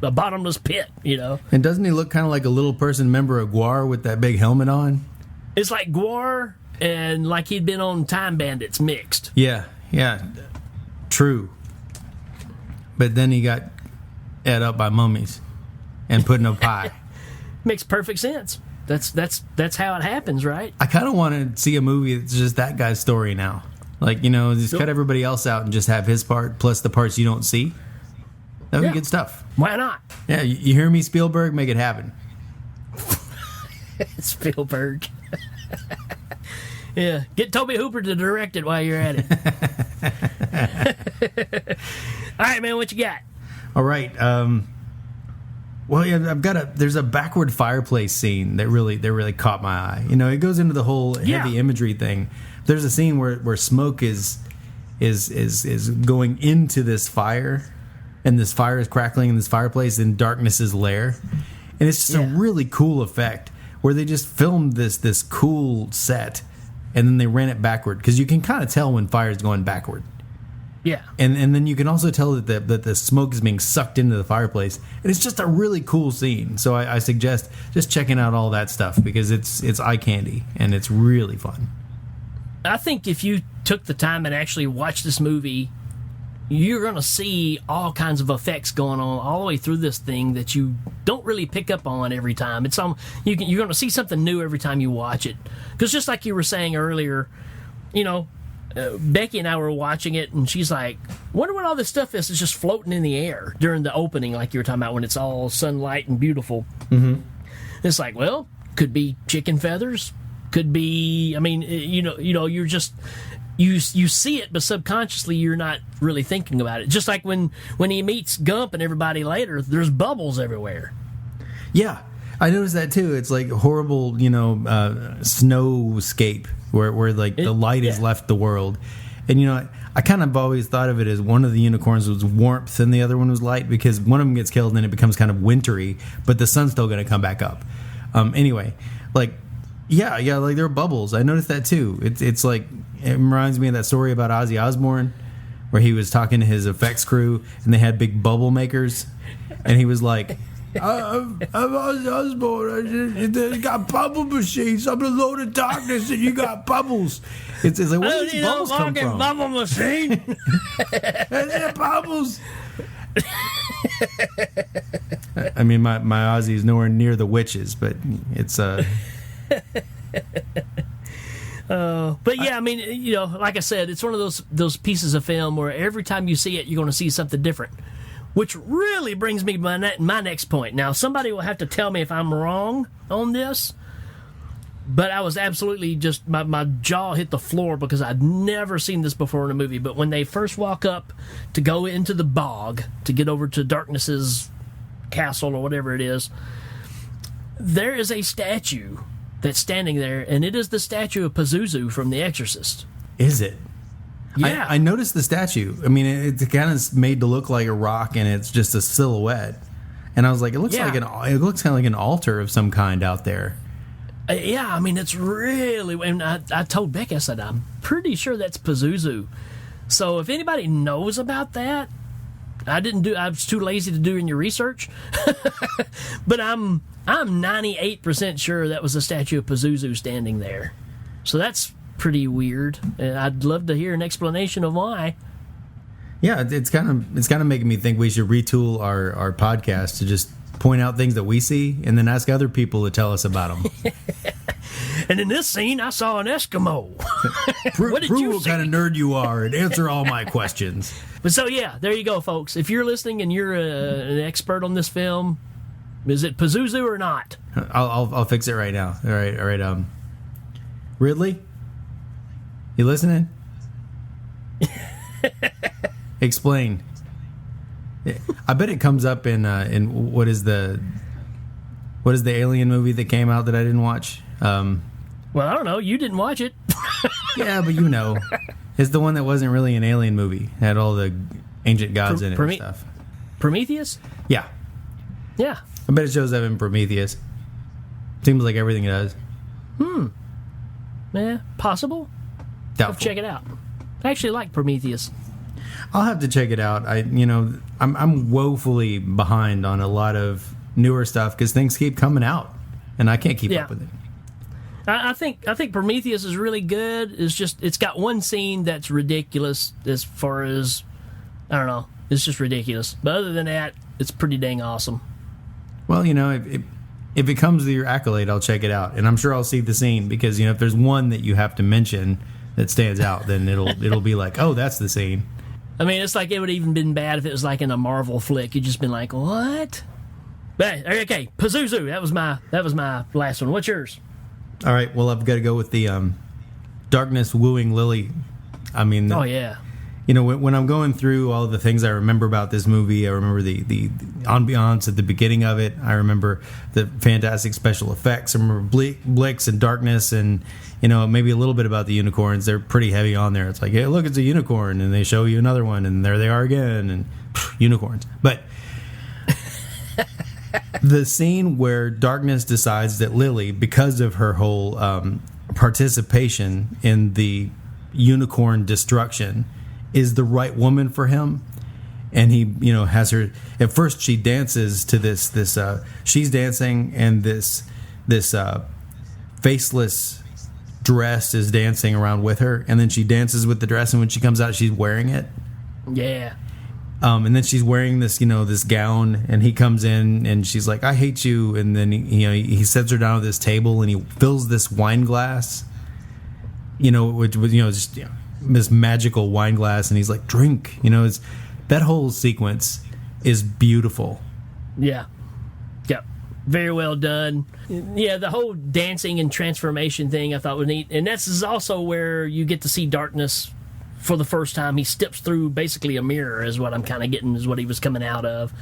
a bottomless pit, you know. And doesn't he look kind of like a little person member of Guar with that big helmet on? It's like Guar and like he'd been on Time Bandits mixed. Yeah, true. But then he got ate up by mummies and put in a pie. Makes perfect sense. That's how it happens, right? I kind of want to see a movie that's just that guy's story now. Like, you know, just cut everybody else out and just have his part plus the parts you don't see. That would be good stuff. Why not? Yeah, you hear me, Spielberg? Make it happen. Spielberg. Yeah, get Toby Hooper to direct it while you're at it. All right, man, what you got? All right. Well, yeah, there's a backward fireplace scene that really caught my eye. You know, it goes into the whole heavy imagery thing. There's a scene where smoke is going into this fire, and this fire is crackling in this fireplace in darkness's lair, and it's just a really cool effect where they just filmed this cool set, and then they ran it backward because you can kind of tell when fire is going backward. Yeah, and then you can also tell that the smoke is being sucked into the fireplace, and it's just a really cool scene. So I suggest just checking out all that stuff because it's eye candy and it's really fun. I think if you took the time and actually watched this movie, you're going to see all kinds of effects going on all the way through this thing that you don't really pick up on every time. You're going to see something new every time you watch it. Because just like you were saying earlier, you know, Becky and I were watching it, and she's like, wonder what all this stuff is just floating in the air during the opening, like you were talking about, when it's all sunlight and beautiful. Mm-hmm. It's like, well, could be chicken feathers, could be, I mean, you know, you're just, you see it, but subconsciously you're not really thinking about it. Just like when he meets Gump and everybody later, there's bubbles everywhere. Yeah, I noticed that too. It's like horrible, you know, snowscape where like the light has left the world. And, you know, I kind of always thought of it as one of the unicorns was warmth and the other one was light, because one of them gets killed and then it becomes kind of wintry, but the sun's still going to come back up. Anyway, like, yeah, like there are bubbles. I noticed that too. It's like, it reminds me of that story about Ozzy Osbourne where he was talking to his effects crew and they had big bubble makers, and he was like, I'm Ozzy Osbourne. I got bubble machines. I'm a load of darkness, and you got bubbles. It's like, where do these bubbles come from? Bubble machine. They're bubbles. I mean, my Ozzy is nowhere near the witches, but it's But yeah, I mean, you know, like I said, it's one of those pieces of film where every time you see it, you're going to see something different. Which really brings me to my next point. Now, somebody will have to tell me if I'm wrong on this, but I was absolutely just, my jaw hit the floor because I'd never seen this before in a movie. But when they first walk up to go into the bog to get over to Darkness's castle or whatever it is, there is a statue that's standing there, and it is the statue of Pazuzu from The Exorcist. Is it? Yeah. I noticed the statue. I mean, it's kind of made to look like a rock, and it's just a silhouette. And I was like, it looks kind of like an altar of some kind out there. Yeah, I mean, it's really... And I told Beck, I said, I'm pretty sure that's Pazuzu. So if anybody knows about that, I was too lazy to do any research. But I'm 98% sure that was a statue of Pazuzu standing there. So that's pretty weird. And I'd love to hear an explanation of why. Yeah, it's kind of making me think we should retool our podcast to just point out things that we see and then ask other people to tell us about them. And in this scene, I saw an Eskimo. What did you see? What kind of nerd you are and answer all my questions. But so, yeah, there you go, folks. If you're listening and you're an expert on this film, is it Pazuzu or not? I'll fix it right now. All right. Ridley, you listening? Explain. I bet it comes up in what is the Alien movie that came out that I didn't watch? Well, I don't know. You didn't watch it. Yeah, but you know. It's the one that wasn't really an alien movie. It had all the ancient gods in it and stuff. Prometheus? Yeah. Yeah. I bet it shows up in Prometheus. Seems like everything it does. Yeah, possible. Doubtful. I'll check it out. I actually like Prometheus. I'll have to check it out. I'm woefully behind on a lot of newer stuff because things keep coming out, and I can't keep up with it. I think Prometheus is really good. It's got one scene that's ridiculous as far as, I don't know, it's just ridiculous. But other than that, it's pretty dang awesome. Well, if it comes to your accolade, I'll check it out, and I'm sure I'll see the scene because if there's one that you have to mention that stands out, then it'll be like, oh, that's the scene. I mean, it's like it would have even been bad if it was like in a Marvel flick. You'd just been like, what? But okay, Pazuzu. That was my last one. What's yours? All right. Well, I've got to go with the darkness wooing Lily. I mean, oh yeah. When I'm going through all the things I remember about this movie, I remember the ambiance at the beginning of it. I remember the fantastic special effects. I remember Blix and darkness, and maybe a little bit about the unicorns. They're pretty heavy on there. It's like, hey, look, it's a unicorn, and they show you another one, and there they are again, and unicorns. But the scene where darkness decides that Lily, because of her whole participation in the unicorn destruction, is the right woman for him, and he has her. At first she dances to this she's dancing, and this faceless dress is dancing around with her, and then she dances with the dress, and when she comes out she's wearing it. Yeah. And then she's wearing this this gown, and he comes in and she's like, I hate you, and then he sets her down at this table and he fills this wine glass, which was just this magical wine glass, and he's like, drink. It's that whole sequence is beautiful. Yeah, very well done. Yeah, the whole dancing and transformation thing I thought was neat, and this is also where you get to see darkness for the first time. He steps through basically a mirror, is what I'm kind of getting, is what he was coming out of.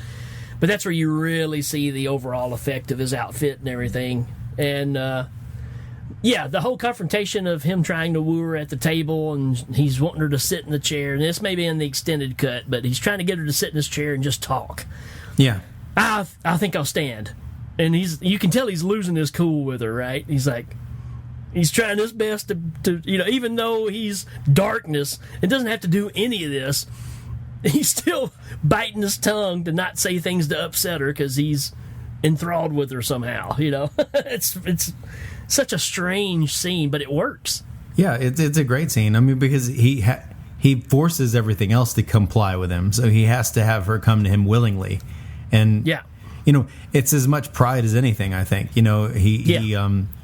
But that's where you really see the overall effect of his outfit and everything. And yeah, the whole confrontation of him trying to woo her at the table, and he's wanting her to sit in the chair. And this may be in the extended cut, but he's trying to get her to sit in his chair and just talk. Yeah. I think I'll stand. And you can tell he's losing his cool with her, right? He's like, he's trying his best to even though he's darkness, it doesn't have to do any of this. He's still biting his tongue to not say things to upset her because he's enthralled with her somehow. It's such a strange scene, but it works. Yeah, it's a great scene. I mean, because he forces everything else to comply with him, so he has to have her come to him willingly. And yeah, it's as much pride as anything. I think he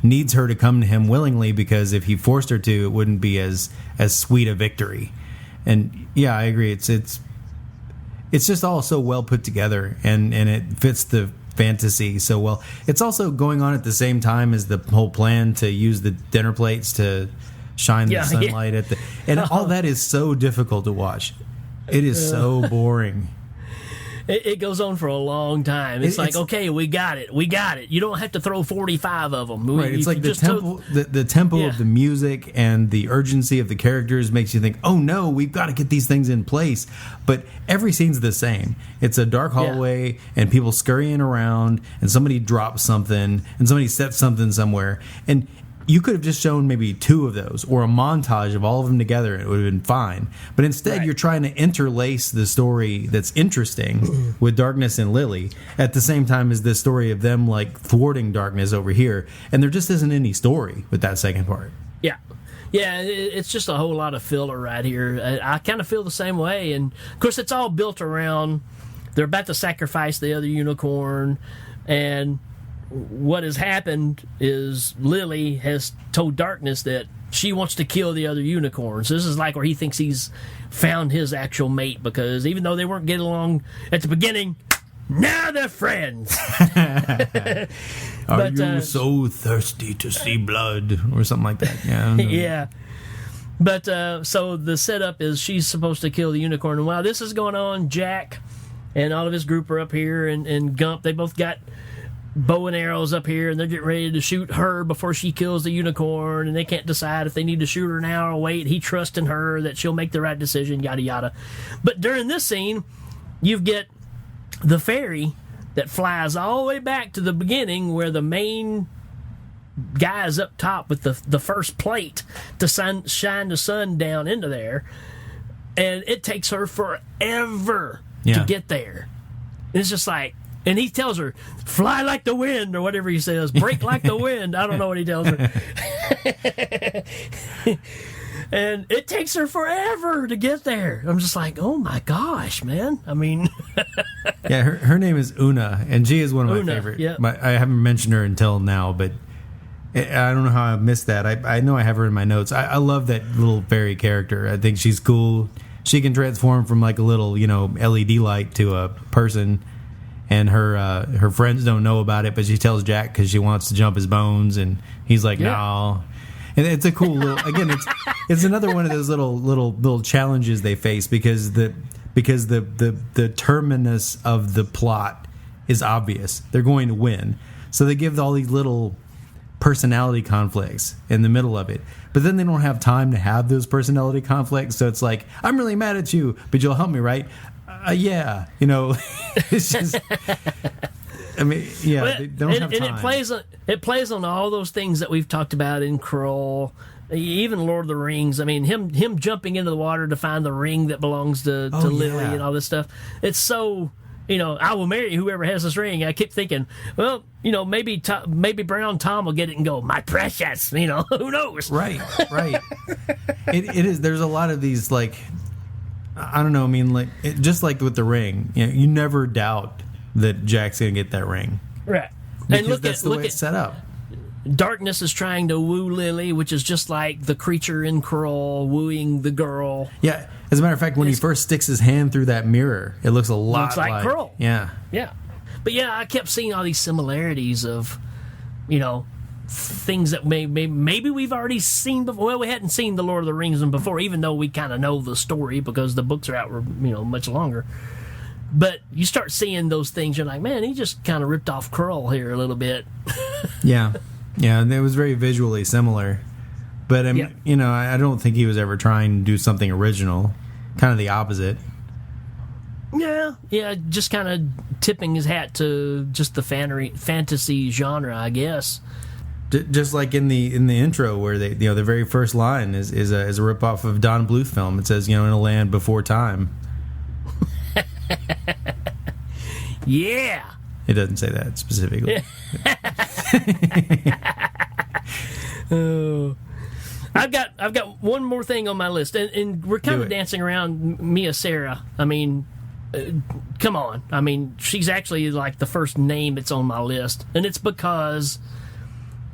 needs her to come to him willingly, because if he forced her to, it wouldn't be as sweet a victory. And yeah, I agree. It's just all so well put together, and it fits the fantasy so well. It's also going on at the same time as the whole plan to use the dinner plates to shine the sunlight at the, and all that is so difficult to watch. It is so boring. It goes on for a long time. It's like, okay, we got it. You don't have to throw 45 of them. Right. It's like the tempo of the music and the urgency of the characters makes you think, oh no, we've got to get these things in place. But every scene's the same. It's a dark hallway and people scurrying around, and somebody drops something and somebody sets something somewhere. And you could have just shown maybe 2 of those, or a montage of all of them together, and it would have been fine. But instead, you're trying to interlace the story that's interesting with Darkness and Lily at the same time as the story of them like thwarting Darkness over here. And there just isn't any story with that second part. Yeah. Yeah, it's just a whole lot of filler right here. I kind of feel the same way. And, of course, it's all built around they're about to sacrifice the other unicorn, and what has happened is Lily has told Darkness that she wants to kill the other unicorns. This is like where he thinks he's found his actual mate, because even though they weren't getting along at the beginning, now they're friends. Are you so thirsty to see blood, or something like that? Yeah. Yeah. But so the setup is she's supposed to kill the unicorn, and while this is going on, Jack and all of his group are up here, and Gump, they both got bow and arrows up here, and they're getting ready to shoot her before she kills the unicorn, and they can't decide if they need to shoot her now or wait. He trusts in her that she'll make the right decision, yada yada. But during this scene, you get the fairy that flies all the way back to the beginning, where the main guy is up top with the first plate to shine the sun down into there, and it takes her forever to get there. And it's just like, and he tells her, fly like the wind, or whatever he says, break like the wind. I don't know what he tells her. And it takes her forever to get there. I'm just like, oh my gosh, man. I mean... Yeah, her name is Una, and she is one of my favorite. Yep. I haven't mentioned her until now, but I don't know how I missed that. I know I have her in my notes. I love that little fairy character. I think she's cool. She can transform from like a little, LED light to a person. And her friends don't know about it, but she tells Jack because she wants to jump his bones, and he's like, no. And it's a cool little. Again, it's another one of those little challenges they face, because the terminus of the plot is obvious. They're going to win, so they give all these little personality conflicts in the middle of it. But then they don't have time to have those personality conflicts, so it's like, I'm really mad at you, but you'll help me, right? Yeah, it's just. I mean, yeah, they don't have time. And it plays on all those things that we've talked about in Krull, even Lord of the Rings. I mean, him jumping into the water to find the ring that belongs to Lily and all this stuff. It's so, I will marry whoever has this ring. I keep thinking, well, maybe Brown Tom will get it and go, my precious. Who knows? Right. It is. There's a lot of these like. I don't know. I mean, just like with the ring, you never doubt that Jack's gonna get that ring, right? Because and that's the way it's set up. Darkness is trying to woo Lily, which is just like the creature in Krull wooing the girl. Yeah. As a matter of fact, when he first sticks his hand through that mirror, it looks a lot like Krull. Yeah. But yeah, I kept seeing all these similarities of, things that maybe we've already seen before. Well, we hadn't seen the Lord of the Rings before, even though we kind of know the story because the books are out, much longer. But you start seeing those things, you're like, man, he just kind of ripped off Krull here a little bit. Yeah, and it was very visually similar. But I don't think he was ever trying to do something original. Kind of the opposite. Yeah, just kind of tipping his hat to just the fantasy genre, I guess. Just like in the intro, where they the very first line is a ripoff of Don Bluth film. It says, in a land before time. Yeah. It doesn't say that specifically. Oh. I've got one more thing on my list, and we're kind of dancing around Mia Sara. I mean, come on. I mean, she's actually like the first name that's on my list. And it's because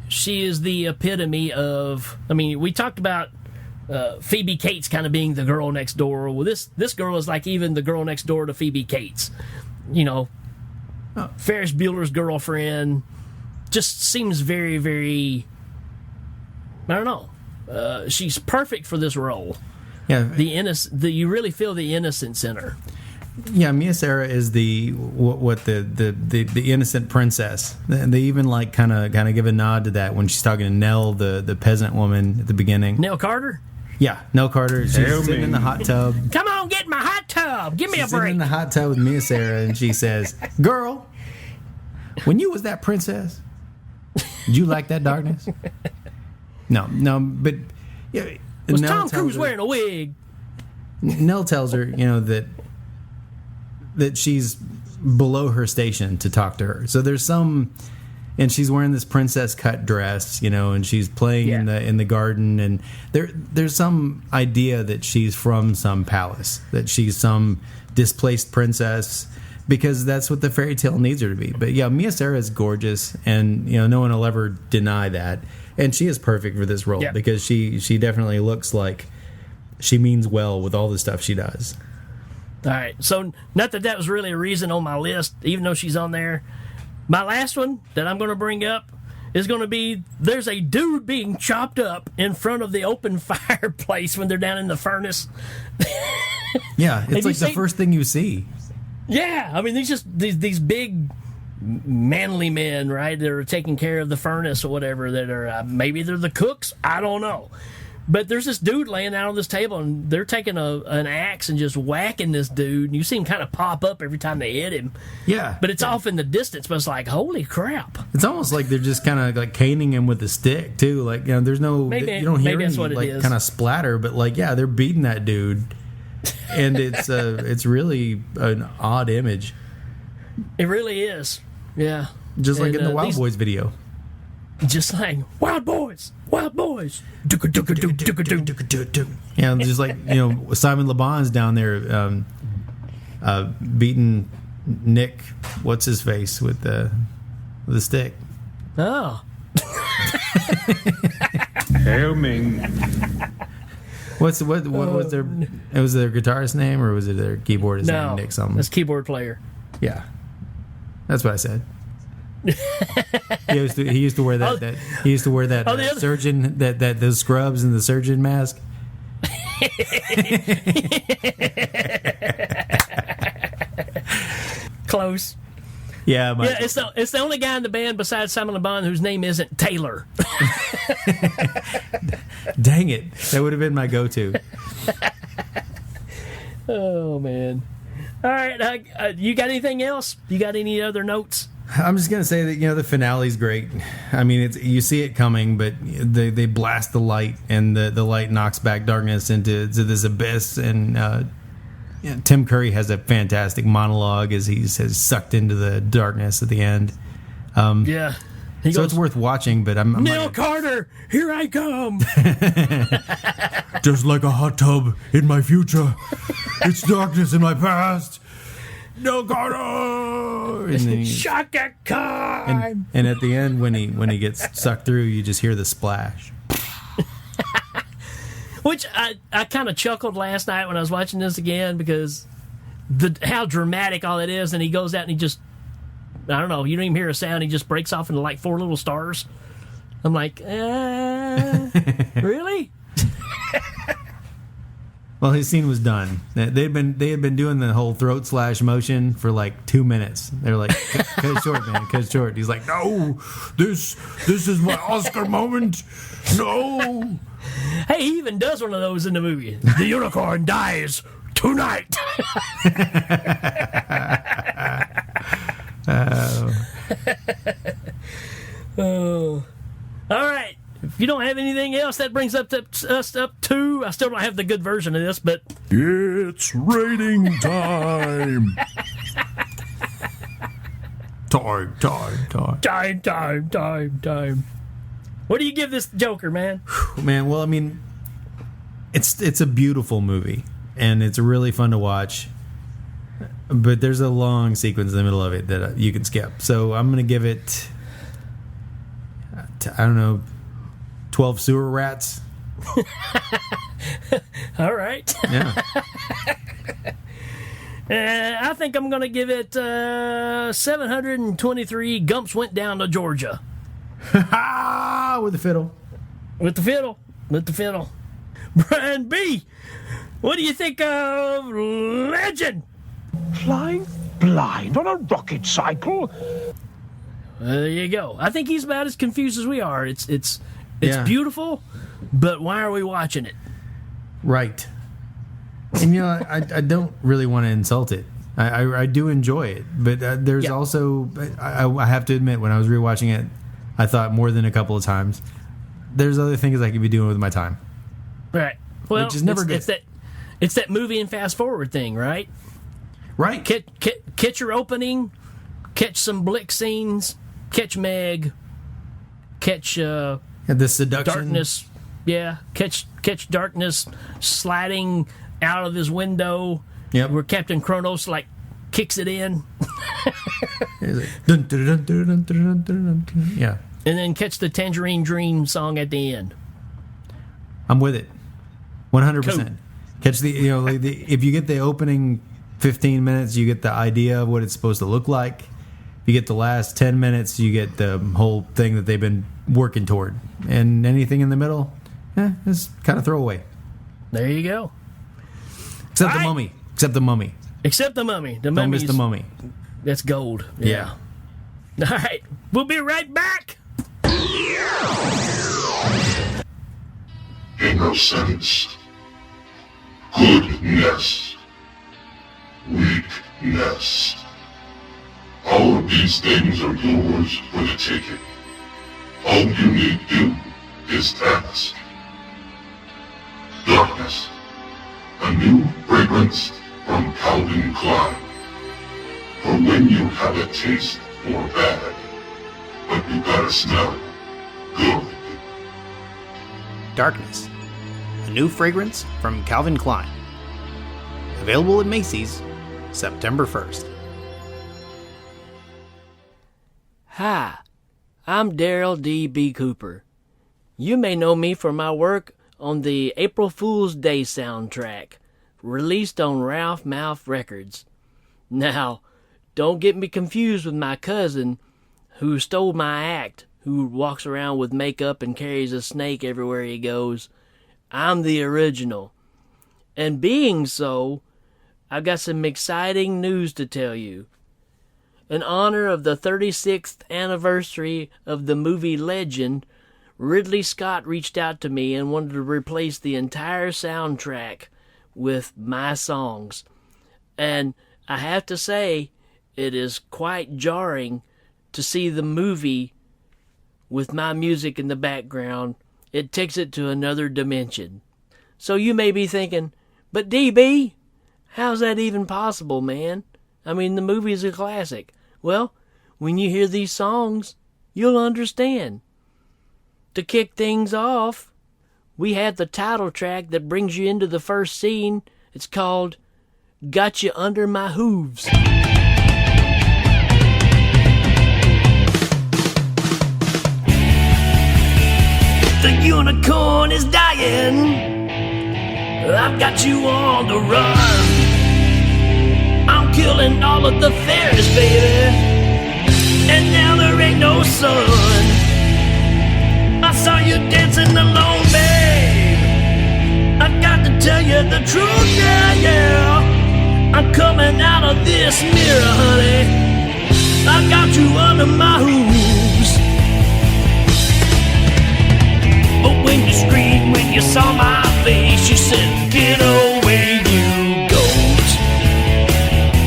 she is the epitome of, I mean, we talked about Phoebe Cates kind of being the girl next door. Well, this girl is like even the girl next door to Phoebe Cates. You know, Ferris Bueller's girlfriend. Just seems very, very, I don't know. She's perfect for this role. Yeah, you really feel the innocence in her. Yeah, Mia Sara is the innocent princess. They even like kind of give a nod to that when she's talking to Nell, the peasant woman at the beginning. Nell Carter? Yeah, Nell Carter. She's sitting in the hot tub. Come on, get in my hot tub. Give me a break. Sitting in the hot tub with Mia Sara, and she says, "Girl, when you was that princess, did you like that darkness?" No, but yeah, was Tom Cruise wearing a wig? Nell tells her, that she's below her station to talk to her. So there's some, and she's wearing this princess cut dress, and she's playing in the garden, and there's some idea that she's from some palace, that she's some displaced princess, because that's what the fairy tale needs her to be. But yeah, Mia Sara is gorgeous, and no one will ever deny that, and she is perfect for this role because she definitely looks like she means well with all the stuff she does. All right, so not that was really a reason on my list, even though she's on there. My last one that I'm going to bring up is going to be there's a dude being chopped up in front of the open fireplace when they're down in the furnace. Yeah, it's like the first thing you see. Yeah, I mean, these big manly men, right, that are taking care of the furnace or whatever, that are maybe they're the cooks, I don't know. But there's this dude laying out on this table, and they're taking an axe and just whacking this dude. And you see him kind of pop up every time they hit him. Yeah. But it's off in the distance, but it's like, holy crap. It's almost like they're just kind of like caning him with a stick, too. Like, there's no, you don't hear any like kind of splatter, but like, yeah, they're beating that dude. And it's really an odd image. It really is. Yeah. Just like in the Wild Boys video. Just like, Wild Boys! Wild Boys! Yeah, just like, Simon Le Bon's down there beating Nick, what's his face, with the stick. Oh. Hail Ming. What was their, it was their guitarist name, or was it their keyboardist name, Nick something? That's keyboard player. Yeah. That's what I said. he used to wear that he used to wear that surgeon that the scrubs and the surgeon mask. Close. Yeah, it's the only guy in the band besides Simon Le Bon whose name isn't Taylor. Dang it, that would have been my go-to. Oh man! All right, you got anything else? You got any other notes? I'm just gonna say that the finale's great. I mean, you see it coming, but they blast the light, and the light knocks back darkness into this abyss. And Tim Curry has a fantastic monologue as he's sucked into the darkness at the end. Yeah. So it's worth watching, but I'm Neil Carter, here I come. Just like a hot tub in my future, it's darkness in my past. No Carter! And Shaka Khan! And at the end, when he gets sucked through, you just hear the splash. Which I kind of chuckled last night when I was watching this again, because how dramatic all it is, and he goes out and he just, I don't know, you don't even hear a sound, he just breaks off into like 4 little stars. I'm like, really? Well, his scene was done. They had been doing the whole throat slash motion for like 2 minutes. They're like, cut it short, man, cut it short. He's like, no, this is my Oscar moment. No. Hey, he even does one of those in the movie. The unicorn dies tonight. Oh. All right. If you don't have anything else, that brings us up to. I still don't have the good version of this, but it's rating time. Time. What do you give this Joker, man? Man, well, I mean, it's a beautiful movie, and it's really fun to watch. but there's a long sequence in the middle of it that you can skip. So I'm going to give it, I don't know, 12 sewer rats. All right. Yeah. I think I'm going to give it 723 Gumps Went Down to Georgia. With the fiddle. With the fiddle. Brian B., what do you think of Legend? Flying blind on a rocket cycle? There you go. I think he's about as confused as we are. It's Yeah. beautiful, but why are we watching it? Right. And I don't really want to insult it. I do enjoy it, but there's also I have to admit, when I was rewatching it, I thought more than a couple of times, there's other things I could be doing with my time. Right. Well, which is never good. It's that movie and fast forward thing, right? Right. Catch your opening, catch some Blick scenes, catch Meg, catch the seduction. Darkness. Yeah, catch Darkness sliding out of his window. Yep. Where Captain Kronos kicks it in. Dun, dun, dun, dun, dun, dun, dun, dun, dun. Yeah. And then catch the Tangerine Dream song at the end. I'm with it. 100%. Cool. Catch the if you get the opening 15 minutes, you get the idea of what it's supposed to look like. If you get the last 10 minutes, you get the whole thing that they've been working toward. And anything in the middle, it's kind of throwaway. There you go. Except the mummy. Except the mummy. Except the mummy. Don't miss the mummy. That's gold. Yeah. All right. We'll be right back. Innocence, goodness, weakness. All of these things are yours for the taking. All you need do is ask. Darkness, a new fragrance from Calvin Klein. For when you have a taste for bad, but you gotta smell good. Darkness, a new fragrance from Calvin Klein. Available at Macy's, September 1st. Hi, I'm Daryl D.B. Cooper. You may know me for my work on the April Fool's Day soundtrack, released on Ralph Mouth Records. Now, don't get me confused with my cousin who stole my act, who walks around with makeup and carries a snake everywhere he goes. I'm the original. And being so, I've got some exciting news to tell you. In honor of the 36th anniversary of the movie Legend, Ridley Scott reached out to me and wanted to replace the entire soundtrack with my songs. And I have to say, it is quite jarring to see the movie with my music in the background. It takes it to another dimension. So you may be thinking, but DB, how's that even possible, man? I mean, the movie is a classic. Well, when you hear these songs, you'll understand. To kick things off, we have the title track that brings you into the first scene. It's called Got You Under My Hooves. The unicorn is dying. I've got you on the run. I'm killing all of the fairies, baby. And now there ain't no sun. I saw you dancing alone, babe. I've got to tell you the truth, yeah. I'm coming out of this mirror, honey. I got you under my hooves. But when you screamed, when you saw my face, you said, get away, you goat.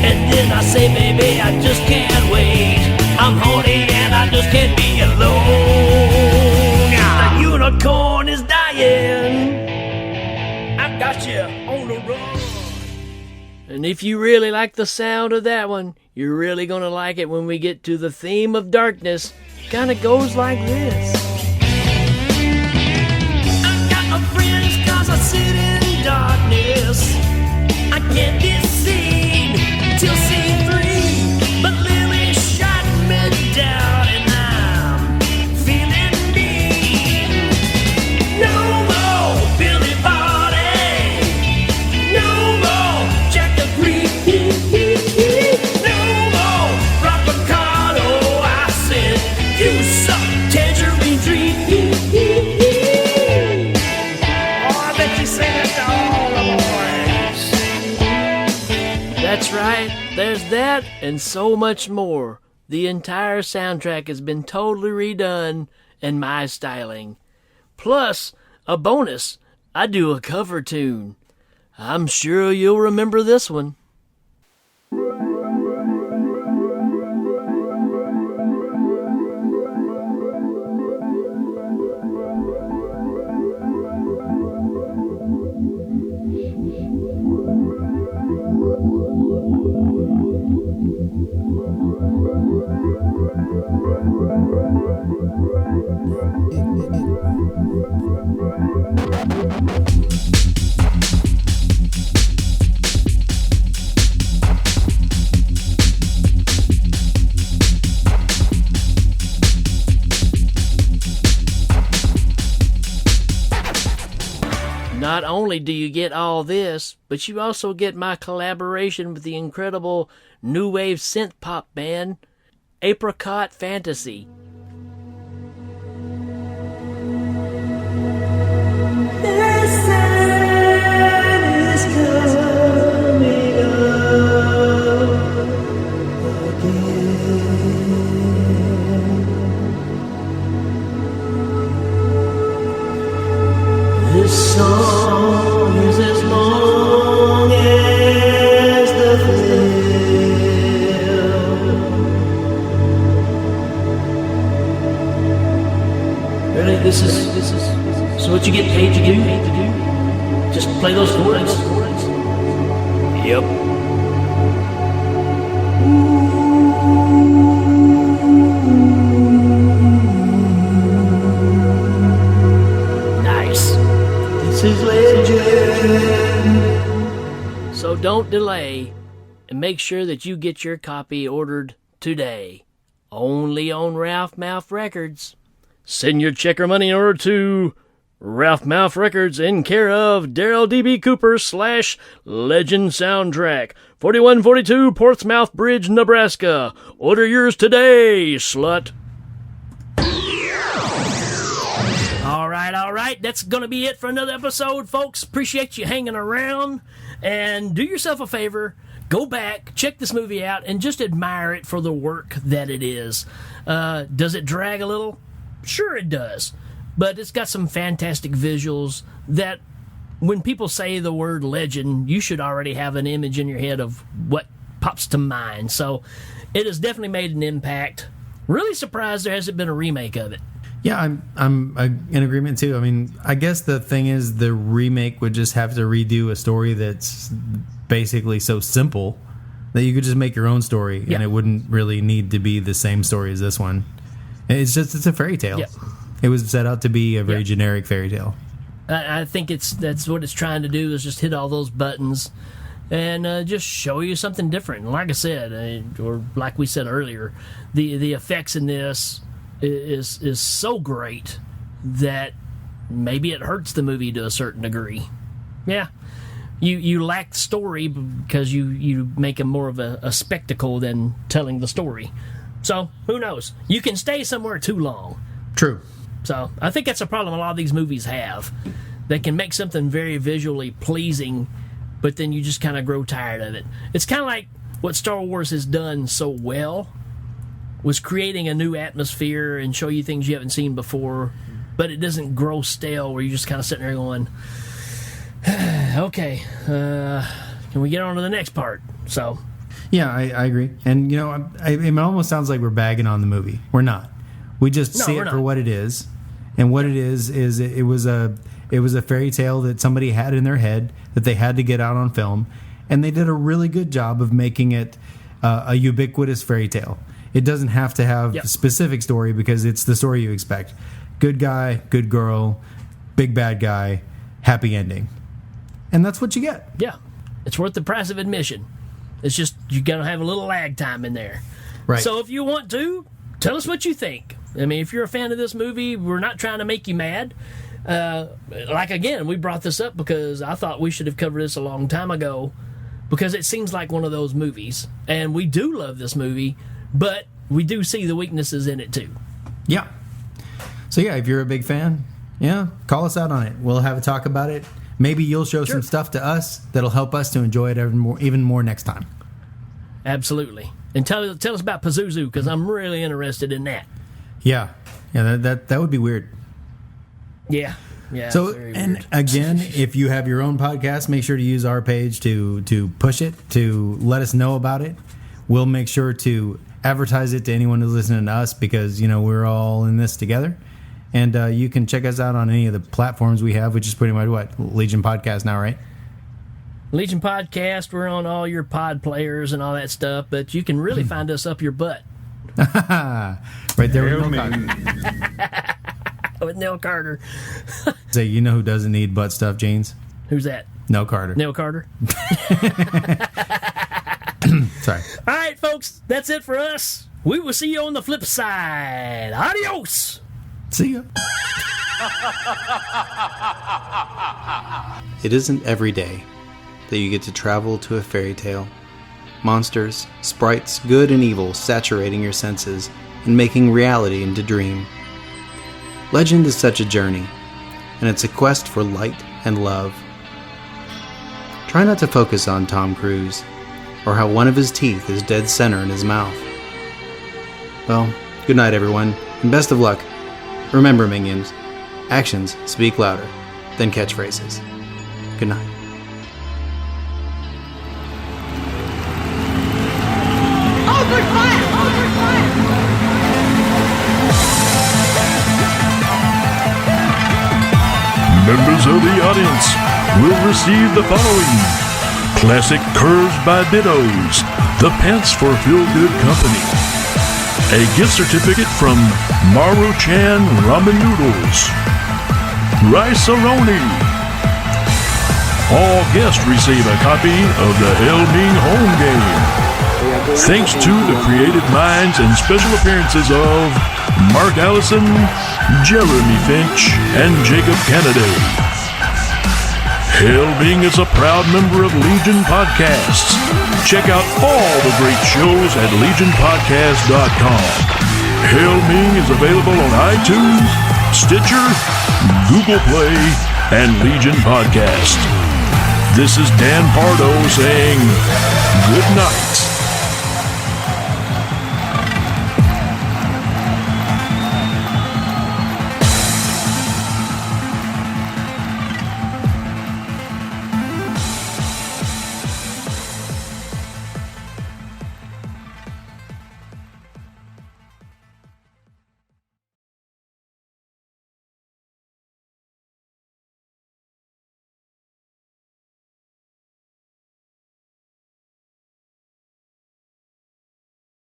And then I say, baby, I just can't wait. I'm horny and I just can't be alone. The unicorn is dying. I got you on the run. And if you really like the sound of that one, you're really gonna like it when we get to the theme of darkness. Kinda goes like this. I sit in darkness. I can't be seen till That's right. There's that and so much more. The entire soundtrack has been totally redone in my styling. Plus, a bonus, I do a cover tune. I'm sure you'll remember this one. Not only do you get all this, but you also get my collaboration with the incredible new wave synth pop band, Apricot Fantasy. This song is as long as the film. Really, this is so what you get paid to do? Just play those chords. Yep. Is legend. So don't delay and make sure that you get your copy ordered today. Only on Ralph Mouth Records. Send your check or money order to Ralph Mouth Records in care of Daryl D.B. Cooper / Legend Soundtrack, 4142 Portsmouth Bridge, Nebraska. Order yours today, slut. All right, that's going to be it for another episode, folks. Appreciate you hanging around, and do yourself a favor, go back, check this movie out, and just admire it for the work that it is. Does it drag a little? Sure it does, but it's got some fantastic visuals that when people say the word legend, you should already have an image in your head of what pops to mind. So it has definitely made an impact. Really surprised there hasn't been a remake of it. Yeah, I'm in agreement too. I mean, I guess the thing is the remake would just have to redo a story that's basically so simple that you could just make your own story, and it wouldn't really need to be the same story as this one. It's a fairy tale. Yeah. It was set out to be a very generic fairy tale. I think that's what it's trying to do, is just hit all those buttons and just show you something different. And like I said, or like we said earlier, the effects in this is so great that maybe it hurts the movie to a certain degree. Yeah, you lack story because you make it more of a spectacle than telling the story. So who knows? You can stay somewhere too long. True. So I think that's a problem a lot of these movies have. They can make something very visually pleasing, but then you just kind of grow tired of it. It's kind of like what Star Wars has done so well, was creating a new atmosphere and show you things you haven't seen before, but it doesn't grow stale where you're just kind of sitting there going, okay, can we get on to the next part? So, yeah, I agree. And, you know, it almost sounds like we're bagging on the movie. We're not. We just see it for what it is. And what it is it was a fairy tale that somebody had in their head that they had to get out on film. And they did a really good job of making it a ubiquitous fairy tale. It doesn't have to have a specific story because it's the story you expect. Good guy, good girl, big bad guy, happy ending. And that's what you get. Yeah. It's worth the price of admission. It's just you got to have a little lag time in there. Right. So if you want to, tell us what you think. I mean, if you're a fan of this movie, we're not trying to make you mad. Again, we brought this up because I thought we should have covered this a long time ago because it seems like one of those movies. And we do love this movie, but we do see the weaknesses in it too. Yeah. So yeah, if you're a big fan, call us out on it. We'll have a talk about it. Maybe you'll show some stuff to us that'll help us to enjoy it even more next time. absolutely. And tell us about Pazuzu, because I'm really interested in that. Yeah, that would be weird. Yeah. So, very and weird. again, if you have your own podcast, make sure to use our page to push it, to let us know about it. We'll make sure to advertise it to anyone who's listening to us, because, you know, we're all in this together. And you can check us out on any of the platforms we have, which is pretty much what? Legion Podcast now, right? Legion Podcast, we're on all your pod players and all that stuff, but you can really find us up your butt. Right there with Neil Carter. With Neil Carter. Say, you know who doesn't need butt stuff, jeans? Who's that? Neil Carter. Neil Carter. Sorry. All right, folks, that's it for us. We will see you on the flip side. Adios. See ya. It isn't every day that you get to travel to a fairy tale. Monsters, sprites, good and evil saturating your senses and making reality into dream. Legend is such a journey, and it's a quest for light and love. Try not to focus on Tom Cruise, or how one of his teeth is dead center in his mouth. Well, good night everyone, and best of luck. Remember, minions, actions speak louder than catchphrases. Good night. Members of the audience will receive the following: classic curves by Dittos, the pants for feel-good company, a gift certificate from Maru-chan Ramen Noodles, Rice-A-Roni. All guests receive a copy of the El Ming home game. Thanks to the creative minds and special appearances of Mark Allison, Jeremy Finch, and Jacob Kennedy. Hail Ming is a proud member of Legion Podcasts. Check out all the great shows at legionpodcast.com. Hail Ming is available on iTunes, Stitcher, Google Play, and Legion Podcast. This is Dan Pardo saying good night.